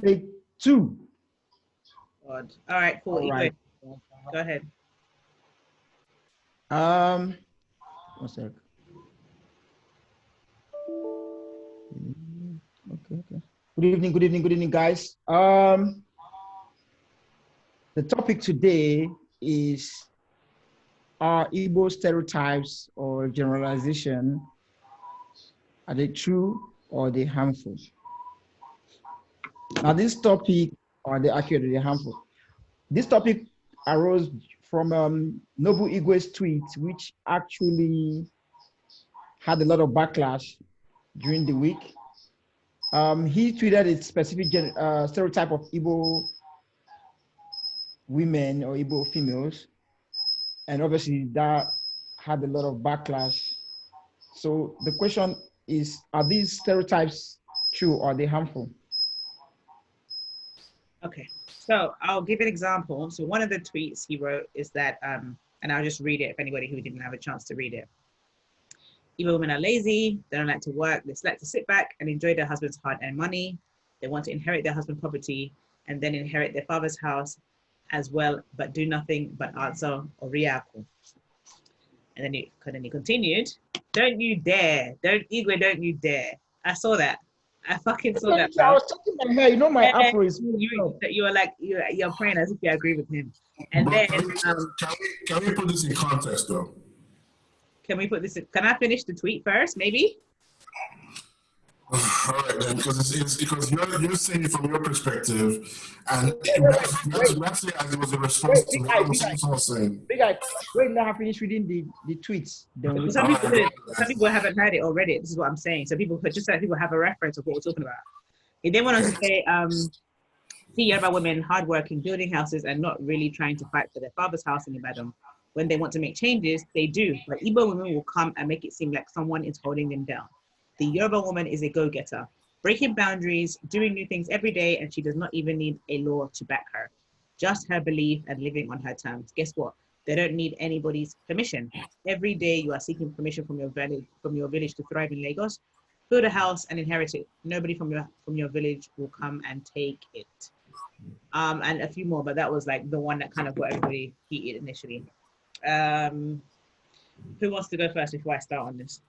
Take two. God. All right, cool. All right. Go ahead. One sec. Okay. Good evening, guys. The topic today is, are Igbo stereotypes or generalization, are they true or are they harmful? Now, this topic, are they accurate or are they harmful? This topic arose from Nobu Igwe's tweet, which actually had a lot of backlash during the week. He tweeted a specific stereotype of Igbo women or Igbo females, and obviously that had a lot of backlash. So the question is, are these stereotypes true or are they harmful? Okay, so I'll give an example. So one of the tweets he wrote is that, and I'll just read it if anybody who didn't have a chance to read it. Igbo women are lazy, they don't like to work, they like to sit back and enjoy their husband's hard-earned money. They want to inherit their husband's property and then inherit their father's house as well, but do nothing but answer Oriaku. And then he continued, don't you dare, don't you dare. I saw that. I fucking saw that. I was touching my hair, you know my afro is... You were like, you're praying as if you agree with him. And but then... Can we put this in context though? Can we put this in, can I finish the tweet first, maybe? All right then, because you're saying it from your perspective, and let's say as it was a response to what I was saying. Big guy, wait, now I finish reading the tweets. Then some people haven't heard it already. This is what I'm saying. So people have a reference of what we're talking about. He then went on to say, see Yoruba women hardworking, building houses, and not really trying to fight for their father's house in Ibadan. When they want to make changes, they do, but Igbo women will come and make it seem like someone is holding them down. The Yoruba woman is a go-getter, breaking boundaries, doing new things every day, and she does not even need a law to back her. Just her belief and living on her terms. Guess what? They don't need anybody's permission. Every day you are seeking permission from your village to thrive in Lagos. Build a house and inherit it. Nobody from your village will come and take it. And a few more, but that was like the one that kind of got everybody heated initially. Who wants to go first before I start on this?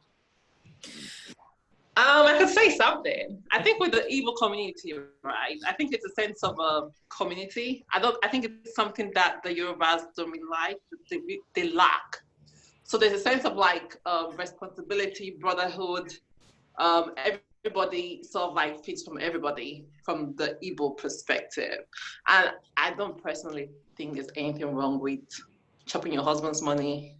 I could say something. I think with the Igbo community, right? I think it's a sense of community. I think it's something that the Yorubas don't really like. They lack. So there's a sense of like responsibility, brotherhood. Everybody sort of like fits from everybody from the Igbo perspective. And I don't personally think there's anything wrong with chopping your husband's money,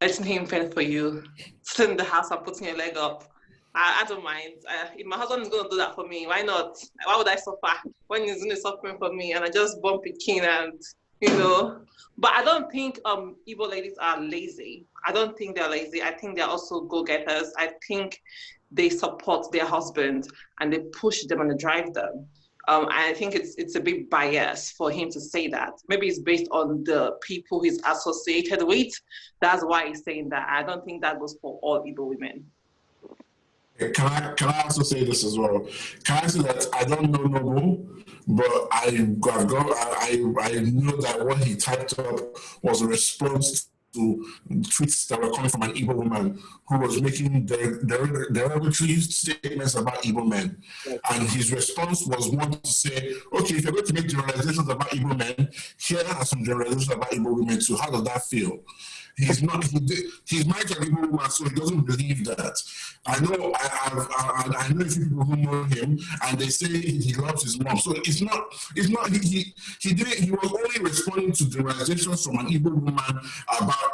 letting him fend for you, sitting in the house and putting your leg up. I don't mind. If my husband is going to do that for me, why not? Why would I suffer when he's really suffering for me and I just bump it in and, you know? But I don't think Igbo ladies are lazy. I don't think they're lazy. I think they're also go-getters. I think they support their husband and they push them and they drive them. I think it's a bit biased for him to say that. Maybe it's based on the people he's associated with. That's why he's saying that. I don't think that goes for all Igbo women. Can I also say this as well? Can I say that I don't know Nobu, but I know that what he typed up was a response to tweets that were coming from an Igbo woman who was making derogatory statements about Igbo men. And his response was one to say, okay, if you're going to make generalizations about Igbo men, here are some generalizations about Igbo women too. How does that feel? He's married to an Igbo woman, so he doesn't believe that. I know a few people who know him, and they say he loves his mom. So he was only responding to generalizations from an Igbo woman about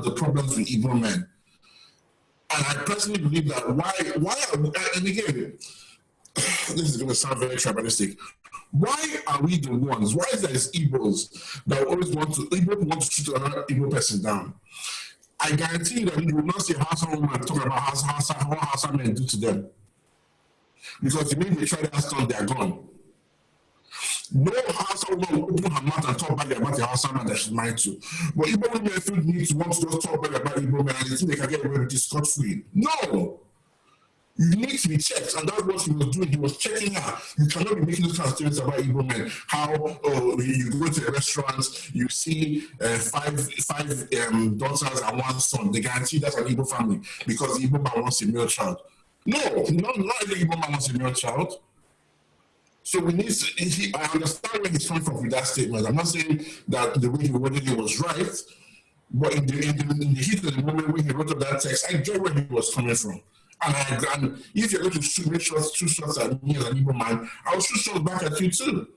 the problems with Igbo men. And I personally believe that why and again, this is going to sound very tribalistic. Why are we the ones? Why is there Igbos that always want to shoot another Igbo person down? I guarantee that you will not see a Hausa woman talk about what Hausa men do to them. Because the minute they try that stuff, they are gone. No Hausa woman will open her mouth and talk bad about the Hausa man that she's married to. But Igbo women feel the need to want to just talk bad about Igbo men and they think they can get away with this scot-free. No! You need to be checked, and that's what he was doing. He was checking out. You cannot be making those kind of statements about Igbo men. How you go to a restaurant, you see five daughters and one son. They guarantee that's an Igbo family because the Igbo man wants a male child. No, not every Igbo man wants a male child. So we need to, I understand where he's coming from with that statement. I'm not saying that the way he worded it was right, but in the heat of the moment when he wrote up that text, I get where he was coming from. And if you're going to make sure two shots at me as an Igbo man, I'll shoot shots back at you too.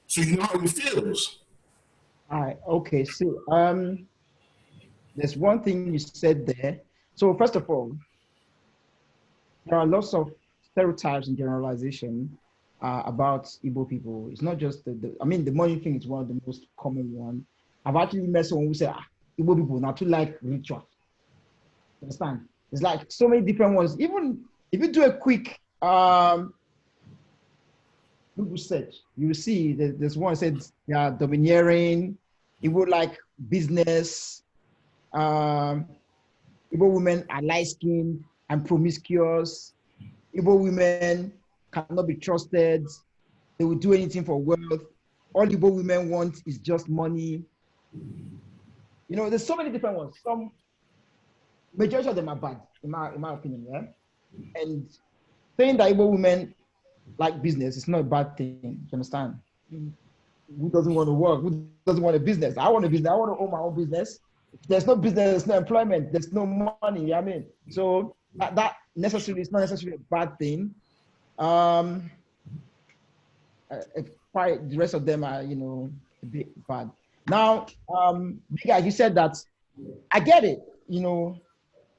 So you know how it feels. All right. Okay. So there's one thing you said there. So first of all, there are lots of stereotypes and generalization about Igbo people. It's not just I mean, the money thing is one of the most common one. I've actually met someone who said, Igbo people not too like ritual. Understand? It's like so many different ones. Even if you do a quick Google search, you will see that there's one said, yeah, domineering, Igbo like business, Igbo women are light-skinned and promiscuous, Igbo women cannot be trusted, they will do anything for wealth, all Igbo women want is just money. You know, there's so many different ones. Some majority of them are bad, in my opinion, yeah? And saying that Igbo women like business is not a bad thing, you understand? Who doesn't want to work? Who doesn't want a business? I want a business, I want to own my own business. If there's no business, there's no employment, there's no money, you know what I mean? So that necessarily is not necessarily a bad thing. Quite the rest of them are, you know, a bit bad. Now, guys, you said that, I get it, you know,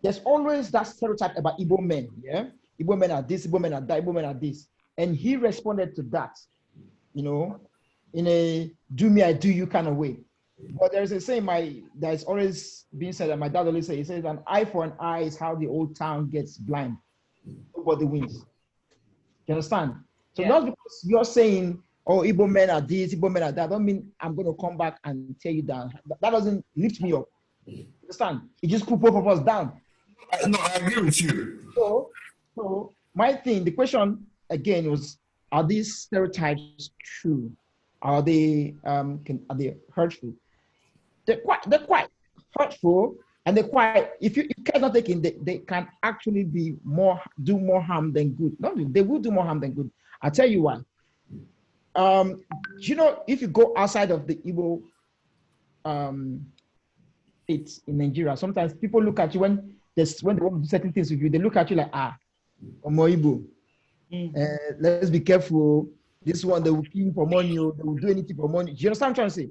there's always that stereotype about Igbo men, yeah? Igbo men are this, Igbo men are that, Igbo men are this. And he responded to that, you know, in a do me, I do you kind of way. But there's a saying that's always been said, that my dad always says, he says, an eye for an eye is how the old town gets blind. Nobody wins. You understand? So not because you're saying, oh, Igbo men are this, Igbo men are that, don't mean I'm going to come back and tear you down. That doesn't lift me up. You understand? It just put both of us down. No, I agree with you. So my thing, the question again was, are these stereotypes true? Are they hurtful? They're quite hurtful, and they're quite, if you guys not taking, they can actually do more harm than good. No, they will do more harm than good. I'll tell you why. You know, if you go outside of the Igbo states in Nigeria, sometimes people look at you when they want to do certain things with you, they look at you like, Omo Igbo. Let's be careful. This one, they will kill you for money, or they will do anything for money. Do you understand what I'm trying to say?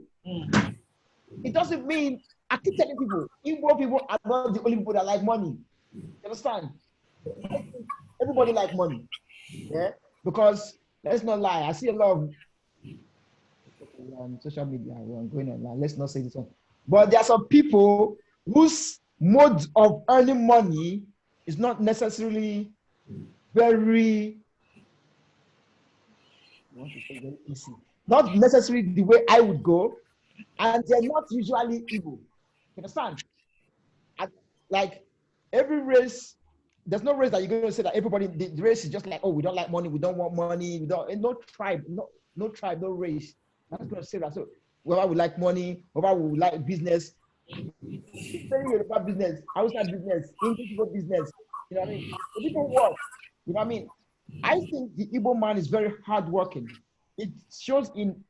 It doesn't mean, I keep telling people, Igbo people are not the only people that like money. You understand? Everybody like money. Yeah? Because let's not lie, I see a lot of social media going online. Let's not say this one. But there are some people whose mode of earning money is not necessarily very easy. Not necessarily the way I would go, and they're not usually Igbo. You understand? Like every race, there's no race that you're going to say that everybody, the race is just like, oh, we don't like money, we don't want money, no tribe, no tribe, no race. I'm not going to say that. So whether we like money, whether we like business, about business, outside business, English business, you know what I mean? The people work, you know what I mean? I think the Igbo man is very hardworking. It shows in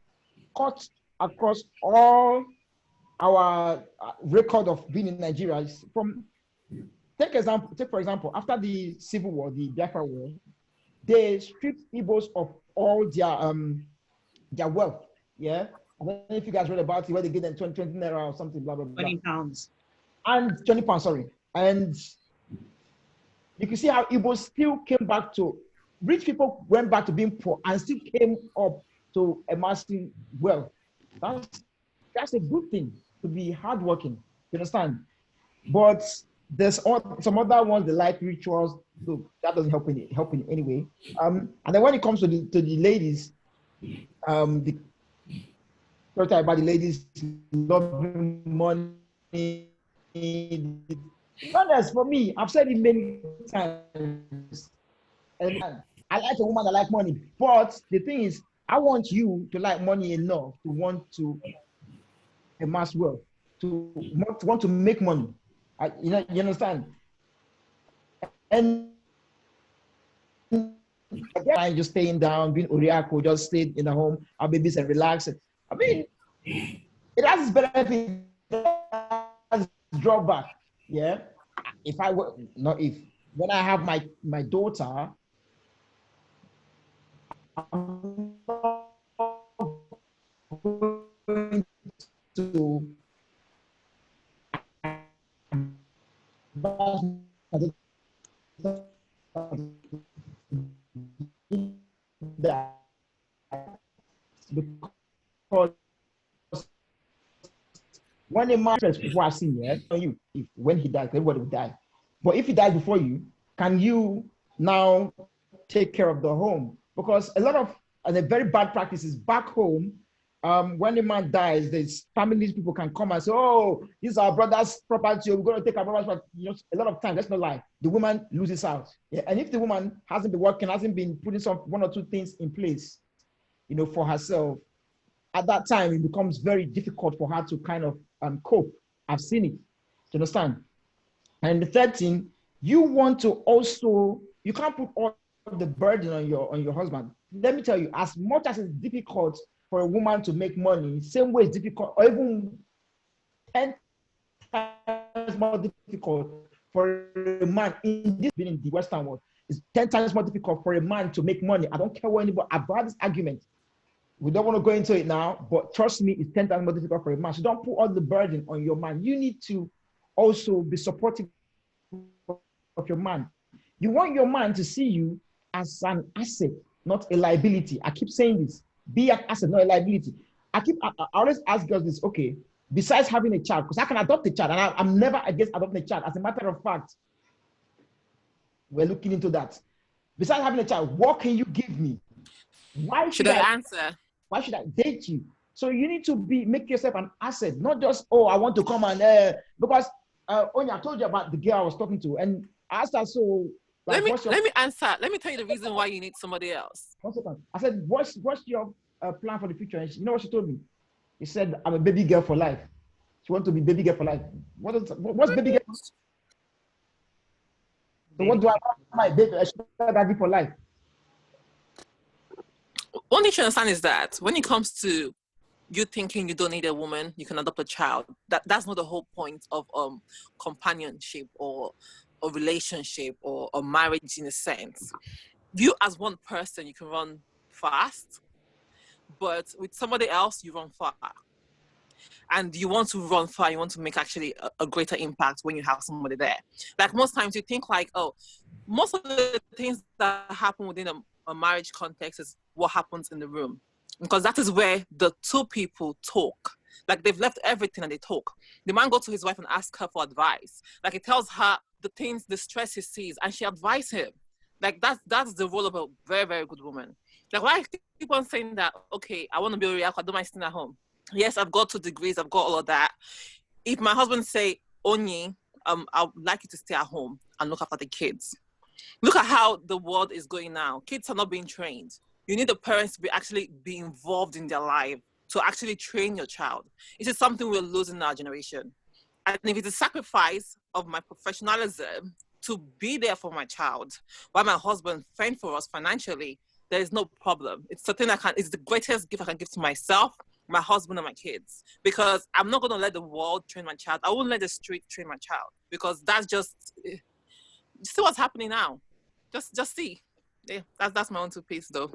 cuts across all our record of being in Nigeria. Take for example, after the Civil War, the Biafra War, they stripped Igbos of all their wealth. Yeah, I don't know if you guys read about it, where they gave them 20 naira or something, blah blah blah. 20 pounds. And 20 pounds, sorry. And you can see how Igbos still came back to, rich people went back to being poor and still came up to amassing wealth. That's a good thing, to be hardworking. You understand? But there's some other ones that like rituals, so that doesn't help in any way. And then when it comes to the ladies, the stereotype about the ladies loving money. Honest, for me, I've said it many times. And I like a woman that like money, but the thing is, I want you to like money enough to want to amass wealth, to want to make money. You understand? And again, just staying down, being Oriako, just stayed in the home, our babies and relax. I mean, it has its benefit, it has its drawback. Yeah. If I were not if when I have my daughter, I'm going to that because when a man people are seeing, yeah, you if when he dies, everybody will die. But if he dies before you, can you now take care of the home? Because a lot of and a very bad practice is back home. When a man dies, there's families, people can come and say, "Oh, this is our brother's property. We're going to take our brother's property." You know, a lot of times, let's not lie, the woman loses out. Yeah, and if the woman hasn't been working, hasn't been putting some one or two things in place, you know, for herself, at that time it becomes very difficult for her to kind of cope. I've seen it. Do you understand? And the third thing, you want to also, you can't put all the burden on your husband. Let me tell you, as much as it's difficult for a woman to make money, same way it's difficult, or even 10 times more difficult for a man in this being in the Western world. It's 10 times more difficult for a man to make money. I don't care what anybody about this argument. We don't want to go into it now, but trust me, it's 10 times more difficult for a man. So don't put all the burden on your man. You need to also be supportive of your man. You want your man to see you as an asset, not a liability. I keep saying this. Be an asset, not a liability. I always ask girls this, okay, besides having a child, because I can adopt a child, and I'm never against adopting a child. As a matter of fact, we're looking into that. Besides having a child, what can you give me? Why should I answer? Why should I date you? So you need to make yourself an asset, not just, oh, I want to come and because Onya, I told you about the girl I was talking to, and I asked her, so like, let me answer. Let me tell you the reason why you need somebody else. 1 second. I said, what's your plan for the future? And you know what she told me? She said, I'm a baby girl for life. She wants to be baby girl for life. What's baby girl? So what do I want my baby? I should baby for life. One thing you understand is that when it comes to you thinking you don't need a woman, you can adopt a child. That's not the whole point of companionship or a relationship or a marriage in a sense. You as one person, you can run fast, but with somebody else, you run far. And you want to run far, you want to make actually a greater impact when you have somebody there. Like most times you think like, oh, most of the things that happen within a marriage context is what happens in the room. Because that is where the two people talk. Like they've left everything and they talk. The man goes to his wife and asks her for advice. Like he tells her the things, the stress he sees, and she advises him. Like that's the role of a very, very good woman. Like why I keep on saying that, okay, I want to be a real, I don't mind staying at home. Yes, I've got 2 degrees, I've got all of that. If my husband say, Onyi, I would like you to stay at home and look after the kids. Look at how the world is going now. Kids are not being trained. You need the parents to be involved in their life to actually train your child. It is something we're losing in our generation. And if it's a sacrifice of my professionalism to be there for my child, while my husband fend for us financially, there is no problem. It's something it's the greatest gift I can give to myself, my husband, and my kids. Because I'm not going to let the world train my child. I won't let the street train my child. Because that's just, you see what's happening now. Just see. Yeah, that's my own 2 piece though.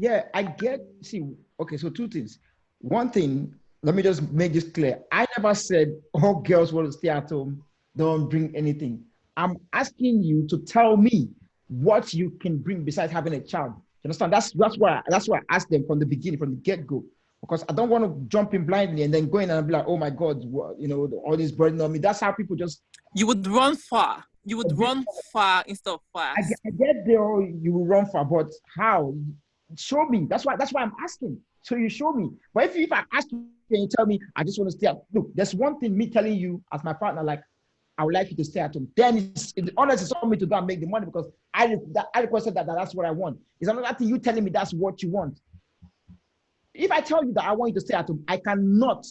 Yeah, okay, so 2 things. One thing, let me just make this clear. I never said all girls want to stay at home, don't bring anything. I'm asking you to tell me what you can bring besides having a child. You understand? That's why I asked them from the beginning, from the get-go. Because I don't want to jump in blindly and then go in and be like, oh my God, all this burden on me. That's how people just... You would run far. You would run far instead of fast. I get there, you will run far, but how? Show me. That's why I'm asking. So you show me. But if I ask you and you tell me, I just want to stay out. Look, there's one thing me telling you as my partner, like, I would like you to stay at home. Then it's honest, it's on me to go and make the money because I requested that's what I want. It's another thing you telling me that's what you want. If I tell you that I want you to stay at home, I cannot,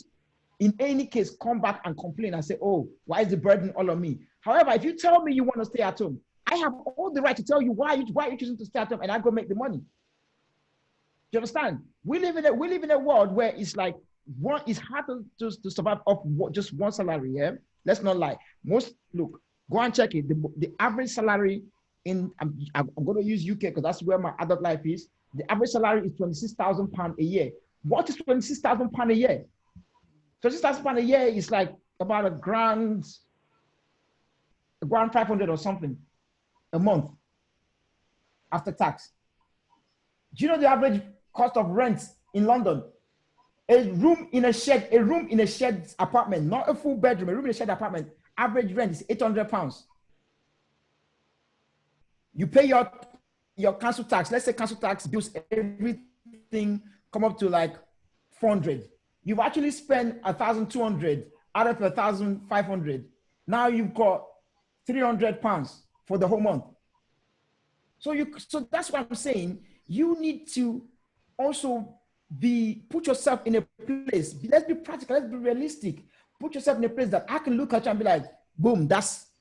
in any case, come back and complain and say, oh, why is the burden all on me? However, if you tell me you want to stay at home, I have all the right to tell you why you're choosing to stay at home, and I go make the money. Do you understand? We live in a world where it's like it's hard to survive off just one salary. Yeah, let's not lie. Look, go and check it. The average salary in I'm going to use UK because that's where my adult life is. The average salary is £26,000 a year. What is £26,000 a year? £26,000 a year is like about a grand 500 or something a month after tax. Do you know the average cost of rent in London? A room in a shed apartment, not a full bedroom, a room in a shed apartment, average rent is £800. You pay your council tax. Let's say council tax bills, everything come up to like 400. You've actually spent 1,200 out of 1,500. Now you've got £300 for the whole month. So that's what I'm saying. You need to also put yourself in a place. Let's be practical. Let's be realistic. Put yourself in a place that I can look at you and be like, boom,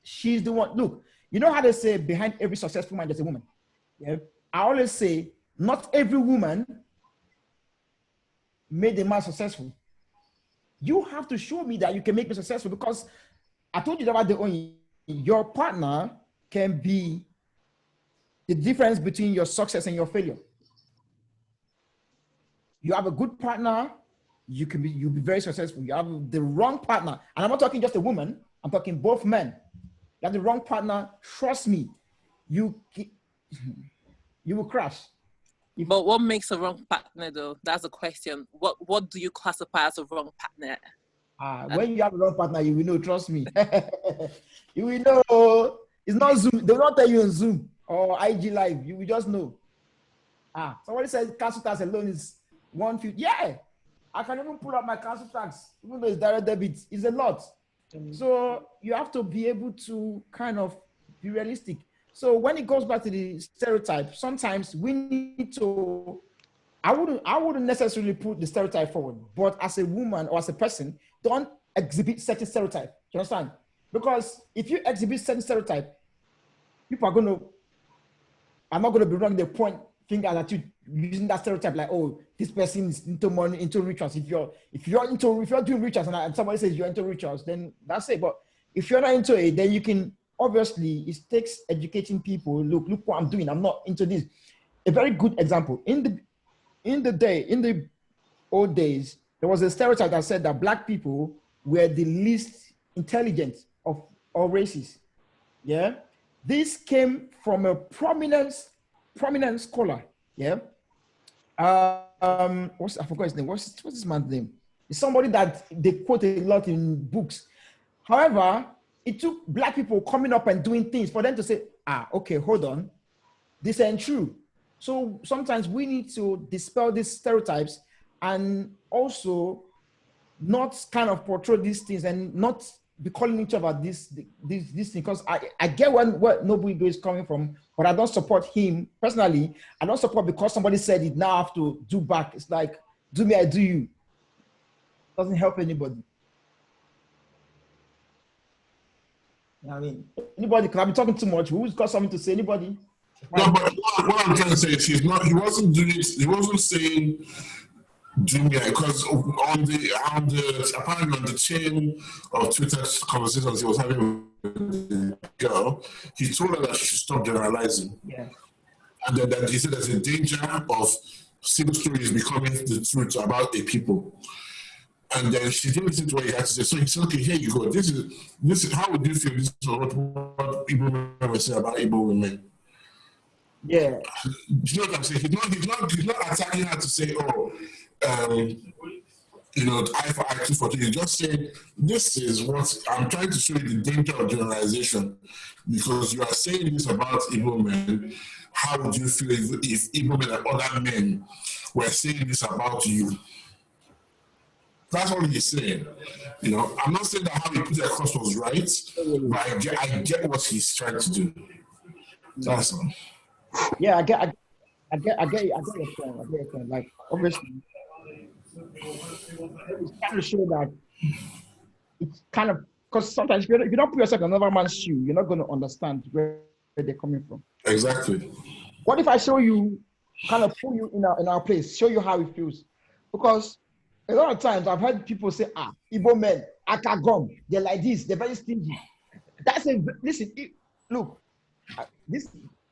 she's the one. Look, you know how they say behind every successful man there's a woman. Yeah. I always say not every woman made a man successful. You have to show me that you can make me successful because I told you about your partner can be the difference between your success and your failure. You have a good partner, you'll be very successful. You have the wrong partner, and I'm not talking just a woman, I'm talking both men. You have the wrong partner, trust me, you will crash. But what makes a wrong partner though? That's the question. What do you classify as a wrong partner? When you have a wrong partner, you will know, trust me. You will know. It's not Zoom. They will not tell you on Zoom or IG Live. You will just know. Somebody says council tax alone is 150. Yeah, I can even pull up my council tax, even though it's direct debit. It's a lot. So you have to be able to kind of be realistic. So when it goes back to the stereotype, sometimes we need to, I wouldn't necessarily put the stereotype forward, but as a woman or as a person, don't exhibit certain stereotype. Do you understand? Because if you exhibit certain stereotype, people are not going to be wrong. They point finger at you using that stereotype like, oh, this person is into money, into rituals. If you're doing rituals and somebody says you're into rituals, then that's it. But if you're not into it, then you can, obviously, it takes educating people. Look what I'm doing. I'm not into this. A very good example. In the old days, there was a stereotype that said that Black people were the least intelligent of all races. Yeah, this came from a prominent scholar. Yeah, I forgot his name. What's this man's name? It's somebody that they quote a lot in books. However, it took Black people coming up and doing things for them to say, okay, hold on, this ain't true. So sometimes we need to dispel these stereotypes and also not kind of portray these things and not be calling each other this thing. Because I get where Noble Igbo is coming from, but I don't support him personally. I don't support because somebody said it, now I have to do back. It's like, do me, I do you. Doesn't help anybody. I mean, anybody, because I've been talking too much. Who's got something to say? Anybody? No, but what I'm trying to say is he wasn't saying Junior, because apparently on the chain of Twitter conversations he was having with the girl, he told her that she should stop generalizing. Yeah. And then that he said there's a danger of single stories becoming the truth about a people. And then she didn't listen to what he had to say. So he said, okay, here you go. This is how would you feel this is what Igbo women will say about Igbo women? Yeah. Do you know what I'm saying? He's not attacking her to say, eye for eye, tooth for tooth. He's just saying, this is what I'm trying to show you the danger of generalization. Because you are saying this about Igbo men. How would you feel if Igbo men and other men were saying this about you? That's what he's saying. You know, I'm not saying that how he put it across was right, but I get what he's trying to do. That's all. Yeah, I get your point. I get your point. Like, obviously, it's trying to show that it's kind of, because sometimes if you don't put yourself in another man's shoe, you're not going to understand where they're coming from. Exactly. What if I show you, kind of put you in our place, show you how it feels? Because a lot of times I've heard people say, Igbo men, akagom, they're like this, they're very stingy. Listen, look,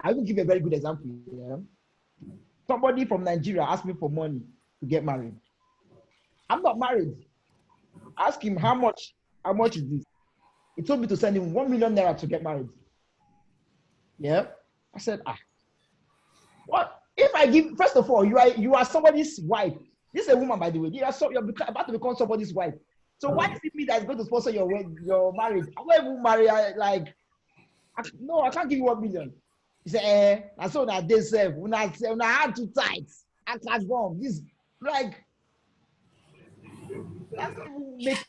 I will give you a very good example. Yeah? Somebody from Nigeria asked me for money to get married. I'm not married. Ask him how much is this? He told me to send him 1 million naira to get married. Yeah. I said, what? If I give, first of all, you are somebody's wife. This is a woman, by the way. You're about to become somebody's wife. So why is it me that's going to sponsor your marriage? I'm not even married. No, I can't give you 1 million. He said, I saw that they said, when I had too tight, I can't go. This, like, that doesn't make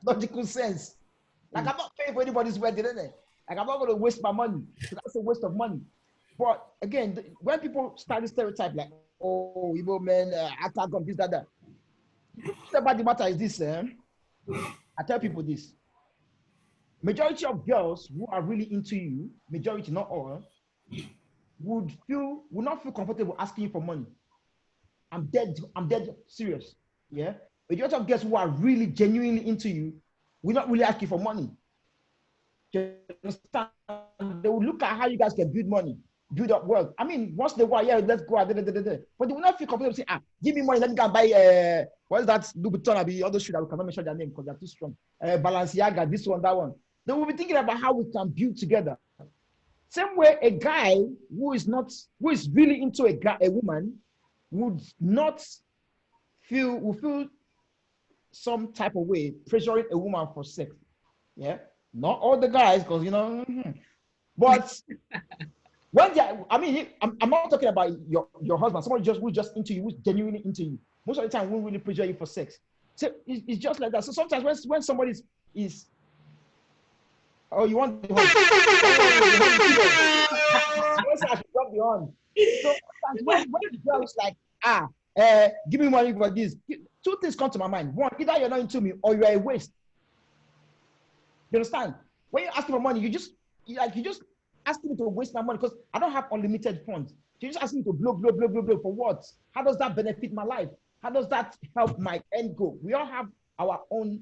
logical sense. Like, I'm not paying for anybody's wedding, isn't it? Like, I'm not going to waste my money. So that's a waste of money. But again, when people start to stereotype, like, oh, Igbo men, I can't go, this, that. The truth about the matter is this, I tell people this. Majority of girls who are really into you, majority, not all, would not feel comfortable asking you for money. I'm dead serious. Yeah. Majority of girls who are really genuinely into you will not really ask you for money. You understand? They will look at how you guys can build money, build up wealth. I mean, once they want, yeah, let's go out. But they will not feel comfortable saying, give me money, let me go and buy what is that Louis Vuitton, all those shoes that we cannot mention their name because they're too strong. Balenciaga, this one, that one. They will be thinking about how we can build together. Same way, a guy who is really into a woman will feel some type of way pressuring a woman for sex. Yeah, not all the guys, because but when I'm not talking about your husband, somebody who's just into you, who's genuinely into you. Most of the time, won't really pressure you for sex. So it's just like that. So sometimes when somebody is oh, you want the horn? I should drop the horn. So when the girl is like, give me money for this, two things come to my mind. One, either you're not into me or you're a waste. You understand? When you ask me for money, you just ask me to waste my money because I don't have unlimited funds. You just ask me to blow for what? How does that benefit my life? How does that help my end goal? We all have our own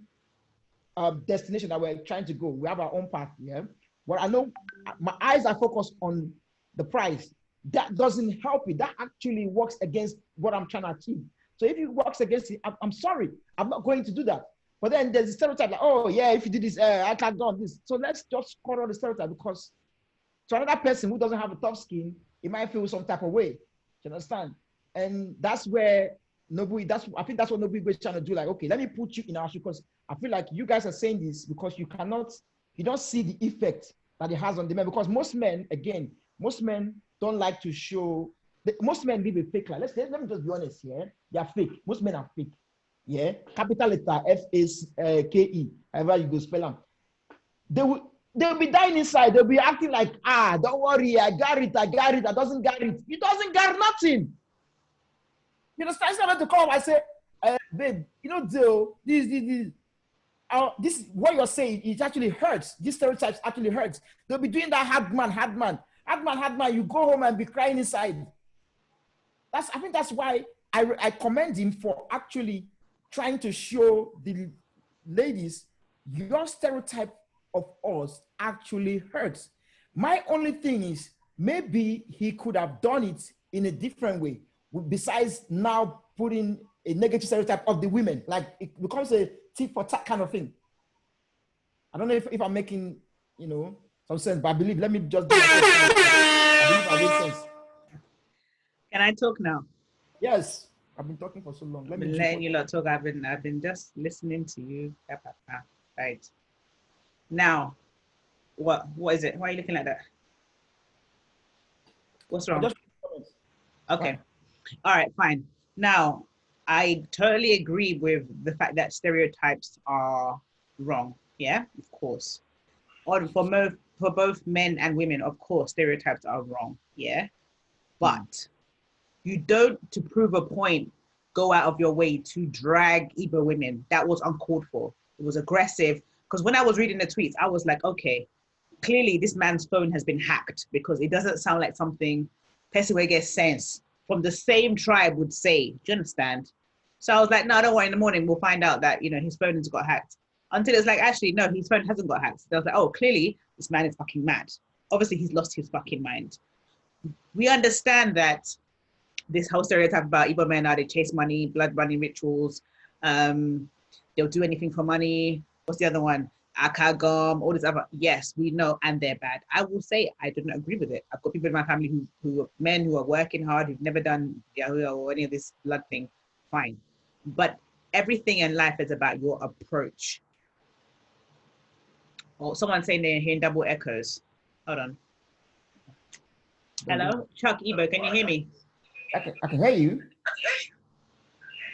destination that we're trying to go. We have our own path, yeah. But I know my eyes are focused on the price. That doesn't help it. That actually works against what I'm trying to achieve. So if it works against it, I'm sorry, I'm not going to do that. But then there's a stereotype like, oh yeah, if you do this, I can't do this. So let's just cut out the stereotype because to another person who doesn't have a tough skin, it might feel some type of way. You understand? And that's where I think that's what Nobu is trying to do. Like, okay, let me put you in our shoe because I feel like you guys are saying this because you don't see the effect that it has on the men. Because most men don't like to show. Most men live a fake life. Let me just be honest here. Yeah? They are fake. Most men are fake. Yeah, capital letter FAKE. However you go spell them. They'll be dying inside. They'll be acting like, don't worry, I got it. I doesn't got it. He doesn't got nothing. You know, it's not to come. I say, babe, this what you're saying, it actually hurts. These stereotypes actually hurts. They'll be doing that hard man. You go home and be crying inside. I think that's why I commend him for actually trying to show the ladies your stereotype of us actually hurts. My only thing is maybe he could have done it in a different way. Besides now putting a negative stereotype of the women, like it becomes a tit for tat kind of thing. I don't know if I'm making, some sense, but I believe, let me just do I believe I make sense. Can I talk now? Yes, I've been talking for so long. I've been letting you lot talk. I've been just listening to you. Right. Now, what is it? Why are you looking like that? What's wrong? Okay. All right, fine. Now, I totally agree with the fact that stereotypes are wrong. Yeah, of course. Or for both men and women, of course, stereotypes are wrong. Yeah, but you don't, to prove a point, go out of your way to drag Igbo women. That was uncalled for. It was aggressive. Because when I was reading the tweets, I was like, okay, clearly this man's phone has been hacked because it doesn't sound like something Pesiwege Sense from the same tribe would say. Do you understand? So I was like, no, don't worry. In the morning, we'll find out that, you know, his phone has got hacked. Until it's like, actually, no, his phone hasn't got hacked. So I was like, oh, clearly this man is fucking mad. Obviously, he's lost his fucking mind. We understand that this whole stereotype about Igbo men are they chase money, blood money rituals, they'll do anything for money. What's the other one? Akagom, all this other. Yes, we know, and they're bad. I will say I do not agree with it. I've got people in my family who are men who are working hard, who've never done Yahoo or any of this blood thing. Fine, but everything in life is about your approach. Oh, someone's saying they're hearing double echoes. Hold on. Hello, Chuck Igbo, can you hear me? I can hear you.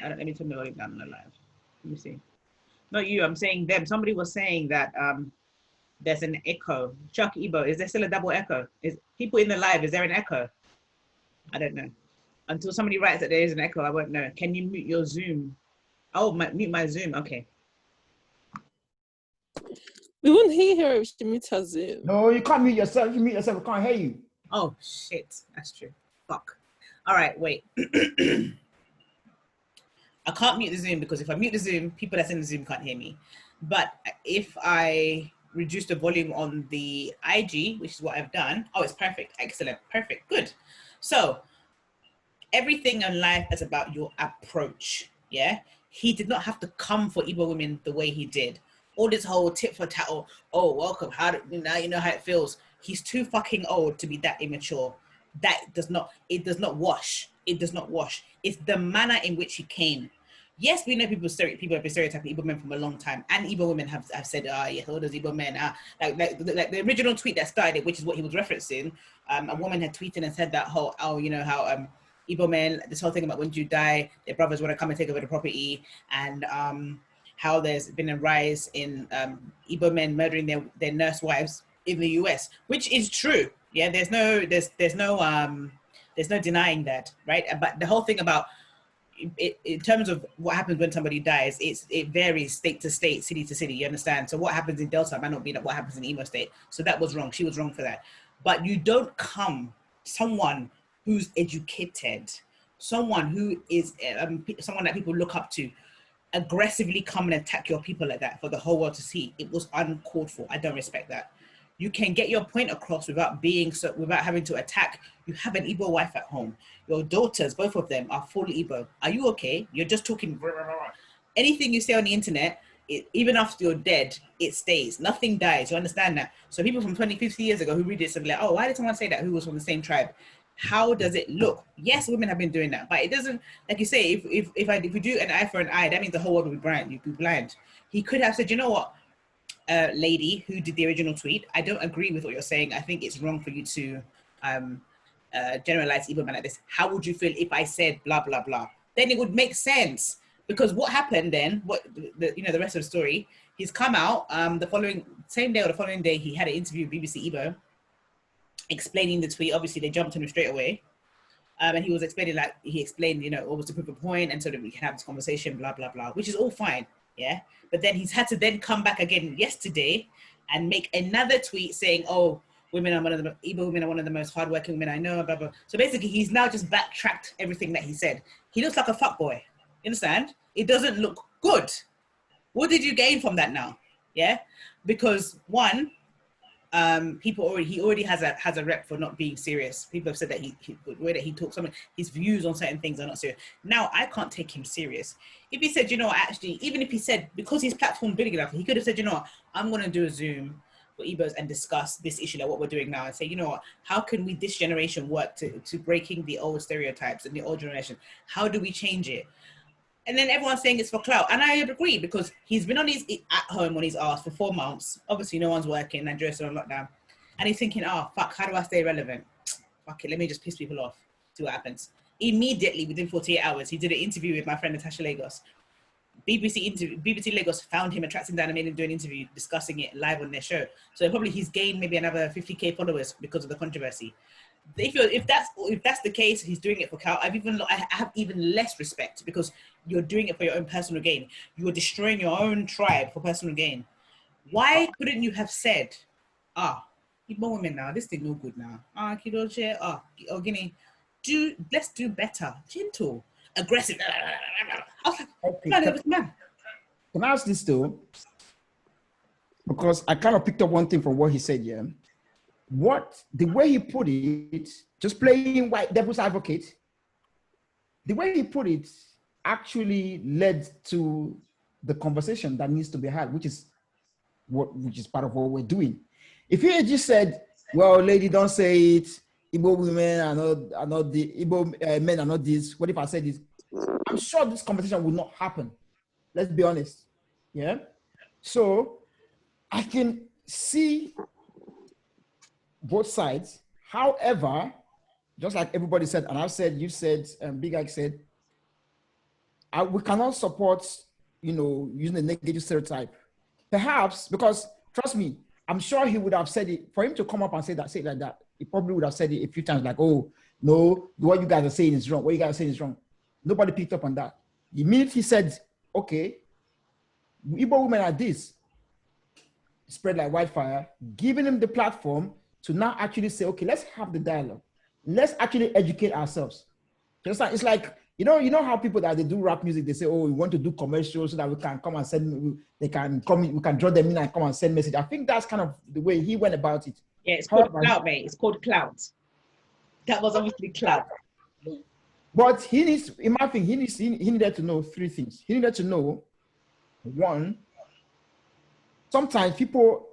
Let me turn the volume down on the live. Let me see. Not you, I'm saying them. Somebody was saying that there's an echo. Chuck Igbo, is there still a double echo? Is people in the live, is there an echo? I don't know. Until somebody writes that there is an echo, I won't know. Can you mute your Zoom? Oh, mute my Zoom, okay. We won't hear her if she mutes her Zoom. No, you can't mute yourself. If you mute yourself, we can't hear you. Oh, shit. That's true. Fuck. All right, wait. I can't mute the Zoom because if I mute the Zoom, people that's in the Zoom can't hear me. But if I reduce the volume on the IG, which is what I've done, oh, it's perfect. Excellent. Perfect. Good. So everything in life is about your approach. Yeah. He did not have to come for Igbo women the way he did. All this whole tit for tat, oh, welcome. Now you know how it feels. He's too fucking old to be that immature. It does not wash. It does not wash. It's the manner in which he came. Yes, we know people have been stereotyping Igbo men from a long time, and Igbo women have said, yes, all those Igbo men are like the original tweet that started it, which is what he was referencing. A woman had tweeted and said that whole, you know, how Igbo men, this whole thing about when you die, their brothers want to come and take over the property, and how there's been a rise in Igbo men murdering their nurse wives in the US, which is true. Yeah, there's no denying that, right? But the whole thing about it, in terms of what happens when somebody dies, it varies state to state, city to city. You understand? So what happens in Delta might not be what happens in Imo State. So that was wrong. She was wrong for that. But you don't come someone who's educated, someone who is someone that people look up to, aggressively come and attack your people like that for the whole world to see. It was uncalled for. I don't respect that. You can get your point across without having to attack. You have an Igbo wife at home. Your daughters, both of them, are full Igbo. Are you okay? You're just talking. Anything you say on the internet, even after you're dead, it stays. Nothing dies. You understand that? So people from 20, 50 years ago who read this and be like, oh, why did someone say that who was from the same tribe? How does it look? Yes, women have been doing that, but it doesn't, like you say, if we do an eye for an eye, that means the whole world will be blind. You'd be blind. He could have said, you know what? Lady who did the original tweet, I don't agree with what you're saying. I think it's wrong for you to generalize Igbo men like this. How would you feel if I said blah blah blah? Then it would make sense, because what happened then? The rest of the story. He's come out the same day or the following day. He had an interview with BBC Igbo, explaining the tweet. Obviously, they jumped on him straight away, and he was explaining what was to prove a point, and so that we can have this conversation, blah blah blah, which is all fine. Yeah, but then he's had to then come back again yesterday and make another tweet saying, "Oh, Igbo women are one of the most hardworking women I know." Blah blah. So basically, he's now just backtracked everything that he said. He looks like a fuckboy. You understand? It doesn't look good. What did you gain from that now? Yeah, because one, he already has a rep for not being serious. People have said that the way that he talks, his views on certain things are not serious. Now I can't take him serious. If he said, you know what, actually, even if he said, because his platform big enough, he could have said, you know what, I'm going to do a Zoom for Igbos and discuss this issue, like what we're doing now, and say, you know what, how can we, this generation, work to breaking the old stereotypes and the old generation? How do we change it? And then everyone's saying it's for clout. And I agree, because he's been at home on his ass for 4 months. Obviously, no one's working. Nigeria's still on lockdown. And he's thinking, oh, fuck, how do I stay relevant? Fuck it, let me just piss people off, see what happens. Immediately within 48 hours, he did an interview with my friend Natasha Lagos. BBC Lagos found him and tracked him down and made him do an interview discussing it live on their show. So probably he's gained maybe another 50k followers because of the controversy. If that's the case, he's doing it for clout. I have even less respect because you're doing it for your own personal gain. You are destroying your own tribe for personal gain. Why couldn't you have said, Igbo women now, this thing no good now. Kidoche, Guinea, let's do better, gentle, aggressive. I was like, man. Can I ask this though? Because I kind of picked up one thing from what he said, yeah. The way he put it, just playing white devil's advocate, the way he put it actually led to the conversation that needs to be had, which is part of what we're doing. If he had just said, well, lady, don't say it, Igbo women are not the Igbo men are not this. What if I said this? I'm sure this conversation would not happen. Let's be honest. Yeah. So I can see both sides. However, just like everybody said, and I've said, you said, Big Ike said, we cannot support, using a negative stereotype. Perhaps because, trust me, I'm sure he would have said it. For him to come up and say it like that, he probably would have said it a few times, like, oh, no, what you guys are saying is wrong. What you guys are saying is wrong. Nobody picked up on that. The minute he said, okay, Igbo women are this, spread like wildfire, giving him the platform to now actually say, okay, let's have the dialogue. Let's actually educate ourselves. It's like, you know how people that they do rap music, they say, oh, we want to do commercials so that we can come and send, we can draw them in and come and send message. I think that's kind of the way he went about it. Yeah, it's called clout, mate. It's called clout. That was obviously clout. But he needed to know three things. He needed to know, one, sometimes people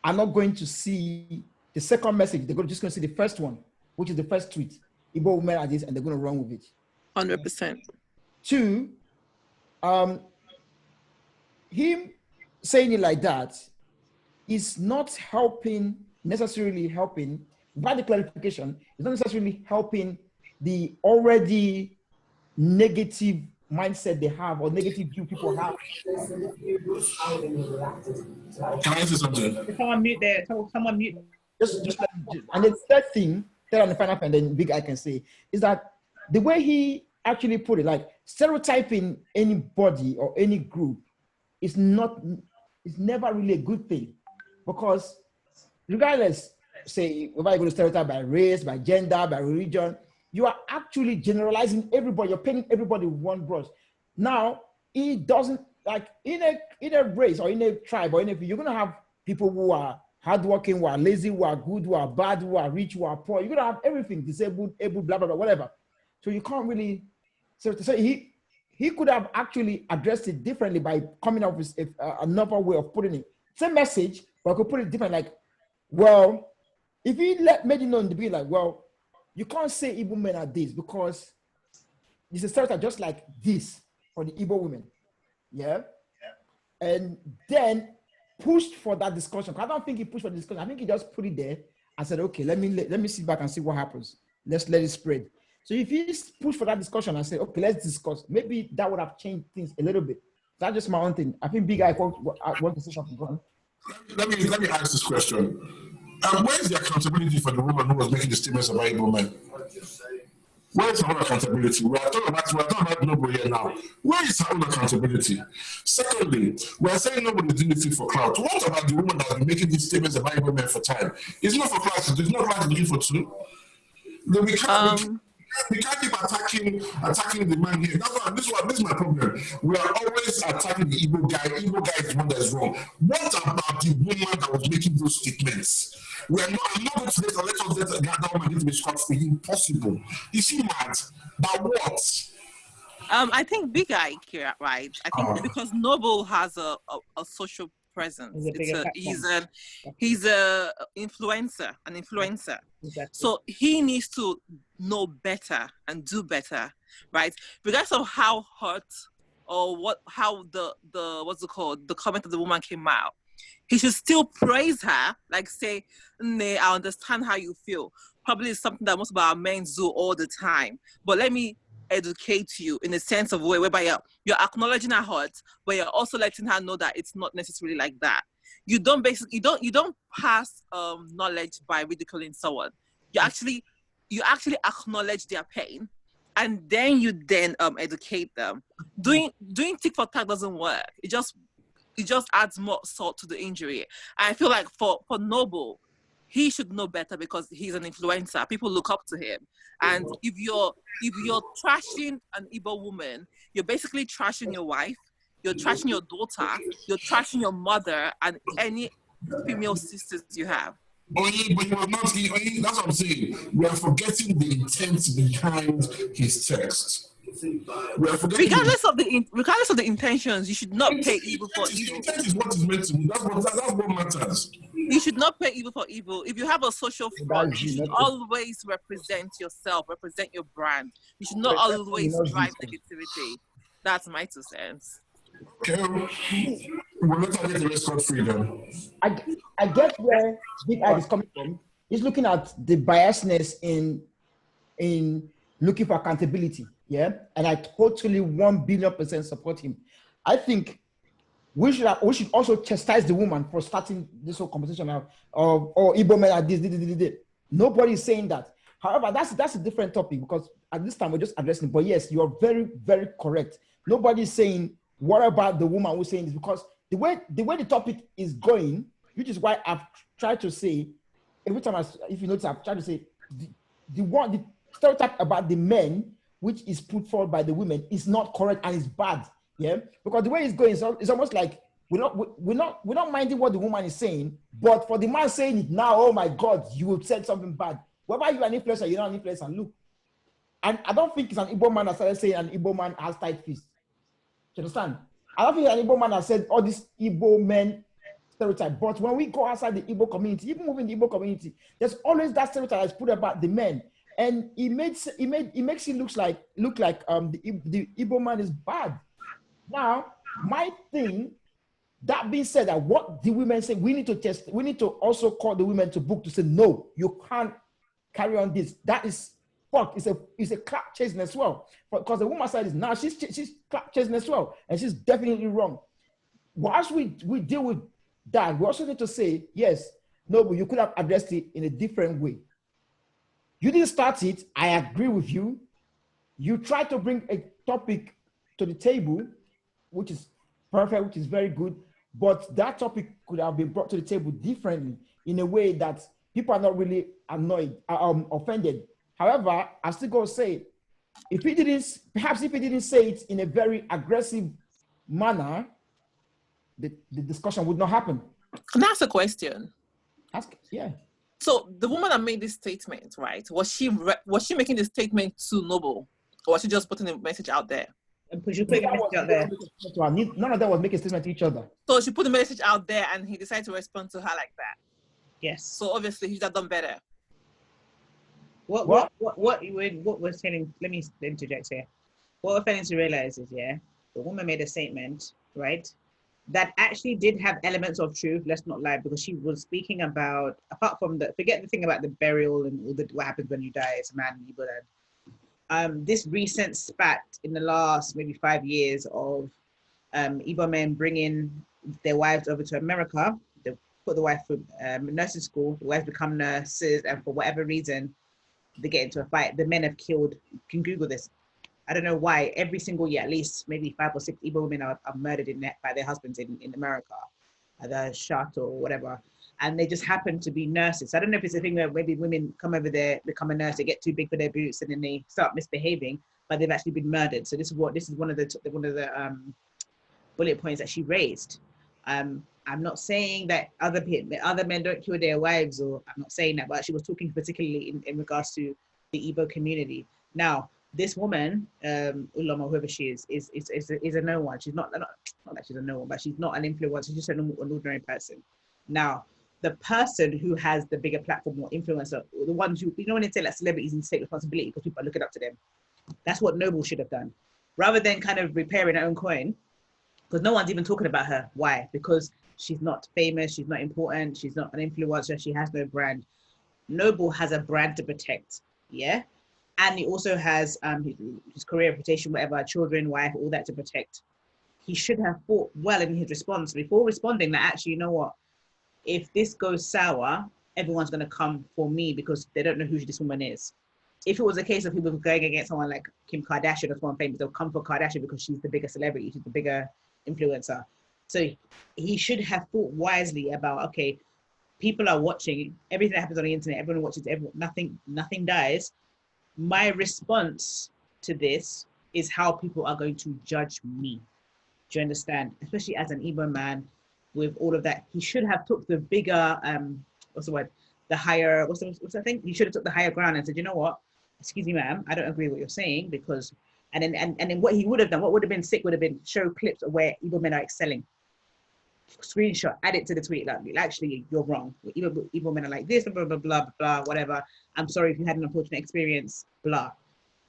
are not going to see the second message. They're just going to see the first one, which is the first tweet. Igbo women are this, and they're going to run with it. 100%. Two, him saying it like that is not necessarily helping, by the clarification, it's not necessarily helping the already negative mindset they have or negative view people have. Can I say something? Someone mute there. Someone mute. And the third thing, third and the final thing, and then Big I can say, is that the way he actually put it, like stereotyping anybody or any group is never really a good thing, because regardless, say, whether you're going to stereotype by race, by gender, by religion, you are actually generalizing everybody. You're painting everybody with one brush. Now, it doesn't, like in a race or in a tribe or you're going to have people who are hardworking, who are lazy, who are good, who are bad, who are rich, who are poor. You're going to have everything, disabled, able, blah, blah, blah, whatever. So you can't really, so he could have actually addressed it differently by coming up with another way of putting it. Same message, but I could put it different, like, well, if he made it known to be like, well, you can't say Igbo men are this because it's a stereotype just like this for the Igbo women. Yeah. And then pushed for that discussion. I don't think he pushed for the discussion. I think he just put it there and said, okay, let me sit back and see what happens. Let's let it spread. So if he pushed for that discussion and said, okay, let's discuss, maybe that would have changed things a little bit. That's just my own thing. I think Big Guy wants to say something. Go on. Let me ask this question. Where is the accountability for the woman who was making the statements about Igbo men? Where is her own accountability? We're talking about Noble here now. Where is her own accountability? Secondly, we're saying nobody is doing anything for clout. What about the woman that has been making these statements about Igbo men for time? It's not for clout. It's not clout to do for two. We can't keep attacking the man here. This is my problem. We are always attacking the Igbo guy. Igbo guy is the one that is wrong. What about the woman that was making those statements? I'm not going to let us get that woman to be scot-free. Impossible. Is she mad? But what? I think Big Ike here, right? I think because Noble has a social presence. He's a influencer, an influencer. Exactly. So he needs to know better and do better, right? Regardless of how hurt or how the what's it called, the comment of the woman came out, he should still praise her, like say, "Nay, I understand how you feel." probably is something that most of our men do all the time. But let me educate you in the sense of whereby you're acknowledging her hurt, but you're also letting her know that it's not necessarily like that. You don't pass knowledge by ridiculing someone. You actually acknowledge their pain, and then you educate them. Doing tick for tack doesn't work. It just adds more salt to the injury. And I feel like for Noble, he should know better because he's an influencer. People look up to him. And if you're trashing an Igbo woman, you're basically trashing your wife, you're trashing your daughter, you're trashing your mother, and any female sisters you have. But he was not. That's what I'm saying. We are forgetting the intent behind his text. We are forgetting. Regardless of the intentions, you should not pay evil for evil. Intent is what is meant to be. That's what matters. You should not pay evil for evil. If you have a social front, you should always represent yourself, represent your brand. You should not always drive negativity. That's my 2 cents. Okay, we'll let her get the rest of freedom. I get where Big Eye is coming from. He's looking at the biasness in looking for accountability. Yeah, and I totally 1,000,000,000% support him. I think we should also chastise the woman for starting this whole conversation of Igbo men are this. Nobody is saying that. However, that's a different topic because at this time we're just addressing it. But yes, you are very, very correct. Nobody is saying what about the woman who's saying this, because the way the topic is going, which is why I've tried to say every time if you notice, I've tried to say the stereotype about the men which is put forward by the women is not correct and it's bad. Yeah, because the way it's going, it's almost like we're not minding what the woman is saying, but for the man saying it now, oh my God, you will say something bad. Whether you're an influencer, you're not an influencer. Look, and I don't think it's an Igbo man that started saying an Igbo man has tight fists. Do you understand? I don't think an Igbo man has said all these Igbo men stereotype. But when we go outside the Igbo community, even within the Igbo community, there's always that stereotype that's put about the men, and it makes it look like the Igbo man is bad. Now, my thing, that being said, that what the women say, we need to also call the women to book to say, no, you can't carry on this. That is fuck. It's a clap chasing as well. Because the woman side is now she's clap chasing as well, and she's definitely wrong. Whilst we deal with that, we also need to say, yes, no, but you could have addressed it in a different way. You didn't start it. I agree with you. You tried to bring a topic to the table, which is perfect, which is very good. But that topic could have been brought to the table differently in a way that people are not really offended. However, I still go say, if he didn't say it in a very aggressive manner, the discussion would not happen. Can I ask a question? Yeah. So the woman that made this statement, right? Was she making this statement to Noble, or was she just putting a message out there? And put a message out there. None of them was making a statement to each other. So she put the message out there, and he decided to respond to her like that. Yes. So obviously he should have done better. What we're saying? Let me interject here. What we're failing to realize is, the woman made a statement, right, that actually did have elements of truth. Let's not lie, because she was speaking about, apart from forget the thing about the burial and all what happens when you die as a man in Igbo land. This recent spat in the last maybe 5 years of Igbo men bringing their wives over to America. They put the wife through nursing school. The wives become nurses, and for whatever reason, they get into a fight. The men have killed. You can Google this. I don't know why. Every single year, at least maybe 5 or 6 Igbo women are murdered by their husbands in America, either shot or whatever. And they just happen to be nurses. So I don't know if it's a thing where maybe women come over there, become a nurse, they get too big for their boots, and then they start misbehaving, but they've actually been murdered. So this is one of the bullet points that she raised. I'm not saying that other men don't kill their wives, or I'm not saying that, but she was talking particularly in regards to the Igbo community. Now, this woman, Ulama, whoever she is a no one. She's not that she's a no one, but she's not an influencer. She's just an ordinary person. Now, the person who has the bigger platform or influencer, or the ones who, when they say like celebrities need to take responsibility because people are looking up to them, that's what Noble should have done, rather than kind of repairing her own coin. Because no one's even talking about her. Why? Because she's not famous, she's not important, she's not an influencer, she has no brand. Noble has a brand to protect, yeah, and he also has his career, reputation, whatever, children, wife, all that to protect. He should have thought well in his response before responding that actually, you know what, if this goes sour, everyone's going to come for me because they don't know who this woman is. If it was a case of people going against someone like Kim Kardashian or someone famous, they'll come for Kardashian because she's the bigger celebrity, she's the bigger influencer. So he should have thought wisely about, okay, people are watching everything that happens on the internet, everyone watches everyone, nothing dies. My response to this is how people are going to judge me. Do you understand? Especially as an Igbo man, with all of that, he should have took the bigger what's the word? The higher what's the thing? He should have took the higher ground and said, you know what? Excuse me, ma'am, I don't agree with what you're saying because and then what he would have done, what would have been sick would have been show clips of where Igbo men are excelling. Screenshot, add it to the tweet. Like, actually, you're wrong. Igbo men are like this, blah, blah, blah, blah, whatever. I'm sorry if you had an unfortunate experience, blah.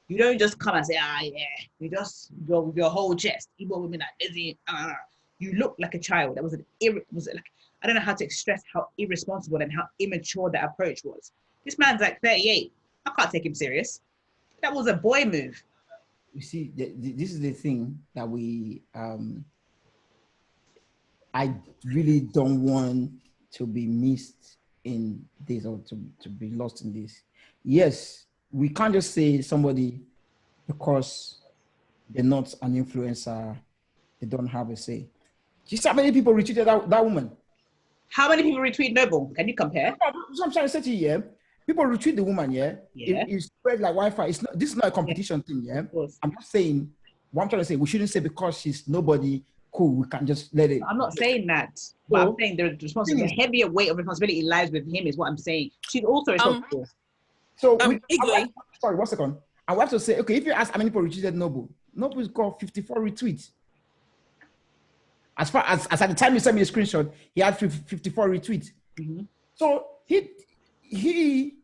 You don't just come and say, yeah, you just go with your whole chest. Igbo women are busy. You look like a child. That was like, I don't know how to stress how irresponsible and how immature that approach was. This man's like 38. I can't take him serious. That was a boy move. You see, this is the thing that I really don't want to be missed in this or to be lost in this. Yes, we can't just say somebody because they're not an influencer, they don't have a say. You see how many people retweeted that woman? How many people retweet Noble? Can you compare? That's what I'm trying to say to you, yeah. People retweet the woman, yeah. Yeah. It spread like Wi-Fi. This is not a competition thing, yeah. I'm not saying what I'm trying to say. We shouldn't say because she's nobody cool, we can just let it. I'm not saying that, but I'm saying the responsibility, the heavier weight of responsibility lies with him, is what I'm saying. She's also responsible. So sorry, 1 second. I have to say, okay, if you ask how many people retweeted Noble's got 54 retweets. As far as at the time he sent me a screenshot, he had 54 retweets. Mm-hmm. So he